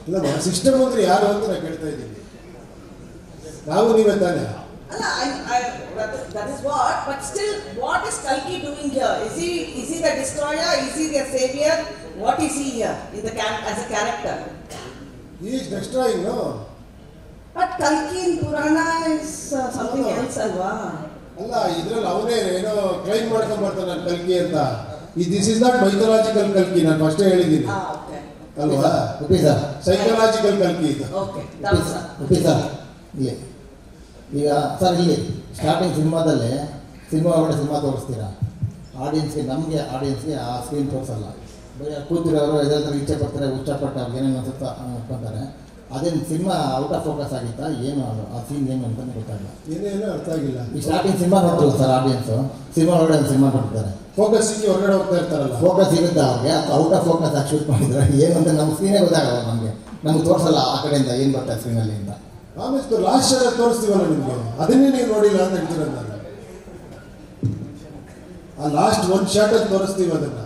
S2: ಇಲ್ಲ, ಸಿಸ್ಟಮ್ ಅಂದ್ರೆ ಯಾರು ಅಂತ ನಾನು ಕೇಳ್ತಾ ಇದ್ದೀನಿ. ನಾವು ನೀವೇ ತಾನೆ?
S3: That is what, but still, what is Kalki doing here? Is he the destroyer? Is he the savior? What is he here as a character?
S2: He is destroying, no?
S3: But Kalki in Purana is something else, alva?
S2: ಅಲ್ಲ, ಇದ್ರಲ್ಲಿ ಅವನೇ ಏನೋ claim ಮಾಡ್ಕೊಂಡ್ ಬರ್ತಾನೆ ನಾನು ಕಲ್ಕಿ ಅಂತ. This is not mythological ಕಲ್ಕಿ, ನಾನು ಫಸ್ಟೇ ಹೇಳಿದ್ದೀನಿ ಅಲ್ವಾ? ಸೈಕಲಾಜಿಕಲ್ ಕಲ್ಕಿ ಇದು.
S4: ಸರ್ ಇಲ್ಲಿ ಈಗ ಸರ್ ಇಲ್ಲಿ ಸ್ಟಾರ್ಟಿಂಗ್ ಸಿನಿಮಾದಲ್ಲೇ ಸಿನಿಮಾ ಒಳಗಡೆ ಸಿನಿಮಾ ತೋರಿಸ್ತೀರಾ, ಆಡಿಯನ್ಸ್ಗೆ ನಮಗೆ ಆಡಿಯನ್ಸ್ಗೆ ಆ ಸ್ಕ್ರೀನ್ ತೋರಿಸಲ್ಲ. ಬರೀ ಕೂತಿರೋರು ಎದಾದ್ರೂ ಇಚ್ಛೆ ಪಡ್ತಾರೆ, ಇಷ್ಟಪಟ್ಟು ಅವ್ರಿಗೆ ಏನೇನು ಅನ್ಸುತ್ತಾ ಅನ್ಕೊಂತಾರೆ. ಅದೇನು ಸಿನಿಮಾ ಔಟ್ ಆಫ್ ಫೋಕಸ್ ಆಗಿತ್ತಾ ಏನು, ಆ ಸೀನ್ ಏನು ಅಂತಲೇ ಗೊತ್ತಾಗಲ್ಲ,
S2: ಏನೇನು ಅರ್ಥ ಆಗಿಲ್ಲ.
S4: ಈ ಸ್ಟಾರ್ಟಿಂಗ್ ಸಿನಿಮಾ ನೋಡ್ತಲ್ಲ ಸರ್ ಆಡಿಯನ್ಸು, ಸಿನಿಮಾ ಒಳಗಡೆ ಒಂದು ಸಿನಿಮಾ ನೋಡ್ತಾರೆ,
S2: ಫೋಕಸ್ ಸಿಕ್ಕಿ ಹೊರಗಡೆ ಹೋಗ್ತಾ ಇರ್ತಾರಲ್ಲ,
S4: ಫೋಕಸ್ ಇರುತ್ತೆ ಅವ್ರಿಗೆ, ಔಟ್ ಆಫ್ ಫೋಕಸ್ ಆಗಿ ಶೂಟ್ ಮಾಡಿದ್ರೆ ಏನು ಅಂತ ನಮ್ಮ ಸ್ಕ್ರೀನೇ ಗೊತ್ತಾಗಲ್ಲ, ನಮ್ಗೆ ತೋರಿಸಲ್ಲ ಆ ಕಡೆಯಿಂದ ಏನು ಬರ್ತಾರೆ ಸ್ಕ್ರೀನಲ್ಲಿ ಅಂತ.
S2: ಆಮೇಲೆ ಲಾಸ್ಟ್ ಶಾರ್ಟ್ ತೋರಿಸ್ತೀವಲ್ಲ ನಿಮಗೆ, ಅದನ್ನೇ ನೀವು ನೋಡಿಲ್ಲ ಅಂತ ಹೇಳ್ತೀರ ನಾನು. ಆ ಲಾಸ್ಟ್ ಒಂದು ಶಾರ್ಟ್ ಅಲ್ಲಿ ತೋರಿಸ್ತೀವಿ, ಅದನ್ನ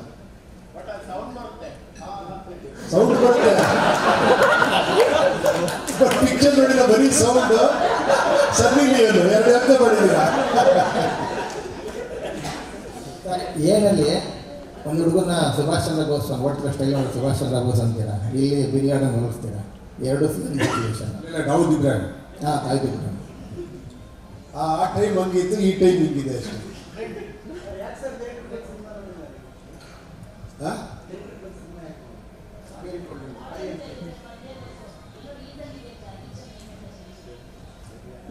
S2: ಸೌಂಡ್ ಬರುತ್ತೆ, ಪಿಕ್ಚರ್ ನೋಡಿಲ್ಲ, ಬರೀ ಸೌಂಡ್. ಸನ್ನಿಲಿಯನು ಎರಡು ಅರ್ಥ ಮಾಡಿದ್ದೀರಾ?
S4: ಏನಲ್ಲಿ ಒಂದು ಹುಡುಗನ ಸುಭಾಷ್ ಚಂದ್ರ ಬೋಸ್ ಓಡ್ತಿರೋ ಸ್ಟೈಲ್ ಮಾಡಿ ಸುಭಾಷ್ ಚಂದ್ರ ಬೋಸ್ ಅಂತೀರಾ, ಇಲ್ಲಿ ಬಿರಿಯಾನಿ ನೋಡಿಸ್ತೀರಾ, ಎರಡು ಸಿಚುವೇಶನ್.
S6: ದಾವೂದ್ ಇಬ್ರಾಹಿಂ.
S4: ಹಾಂ, ದಾವೂದ್ ಇಬ್ರಾಹಿಂ.
S2: ಆ ಟೈಮ್ ಹಂಗಿತ್ತು, ಈ ಟೈಮ್ ಹಿಂಗಿದೆ ಅಷ್ಟೇ.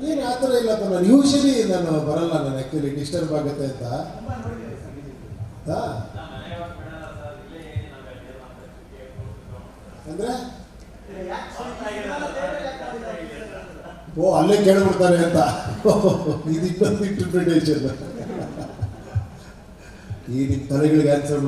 S2: ಏನು ಆ ಥರ ಇಲ್ಲಪ್ಪ, ನಾನು ಯೂಶಲಿ ನಾನು ಬರಲ್ಲ, ನಾನು ಆ್ಯಕ್ಚುಲಿ ಡಿಸ್ಟರ್ಬ್ ಆಗುತ್ತೆ ಅಂತ. ಅಂದ್ರೆ ಓ ಅಲ್ಲೇ ಕೇಳ್ಬಿಡ್ತಾರೆ ಅಂತ, ಇದು ಇನ್ನೊಂದು ಇಂಟರ್ಪ್ರಿಟೇಷನ್. ಈ ನಿಮ್ಮ ತಲೆಗಳಿಗೆ ಆನ್ಸರ್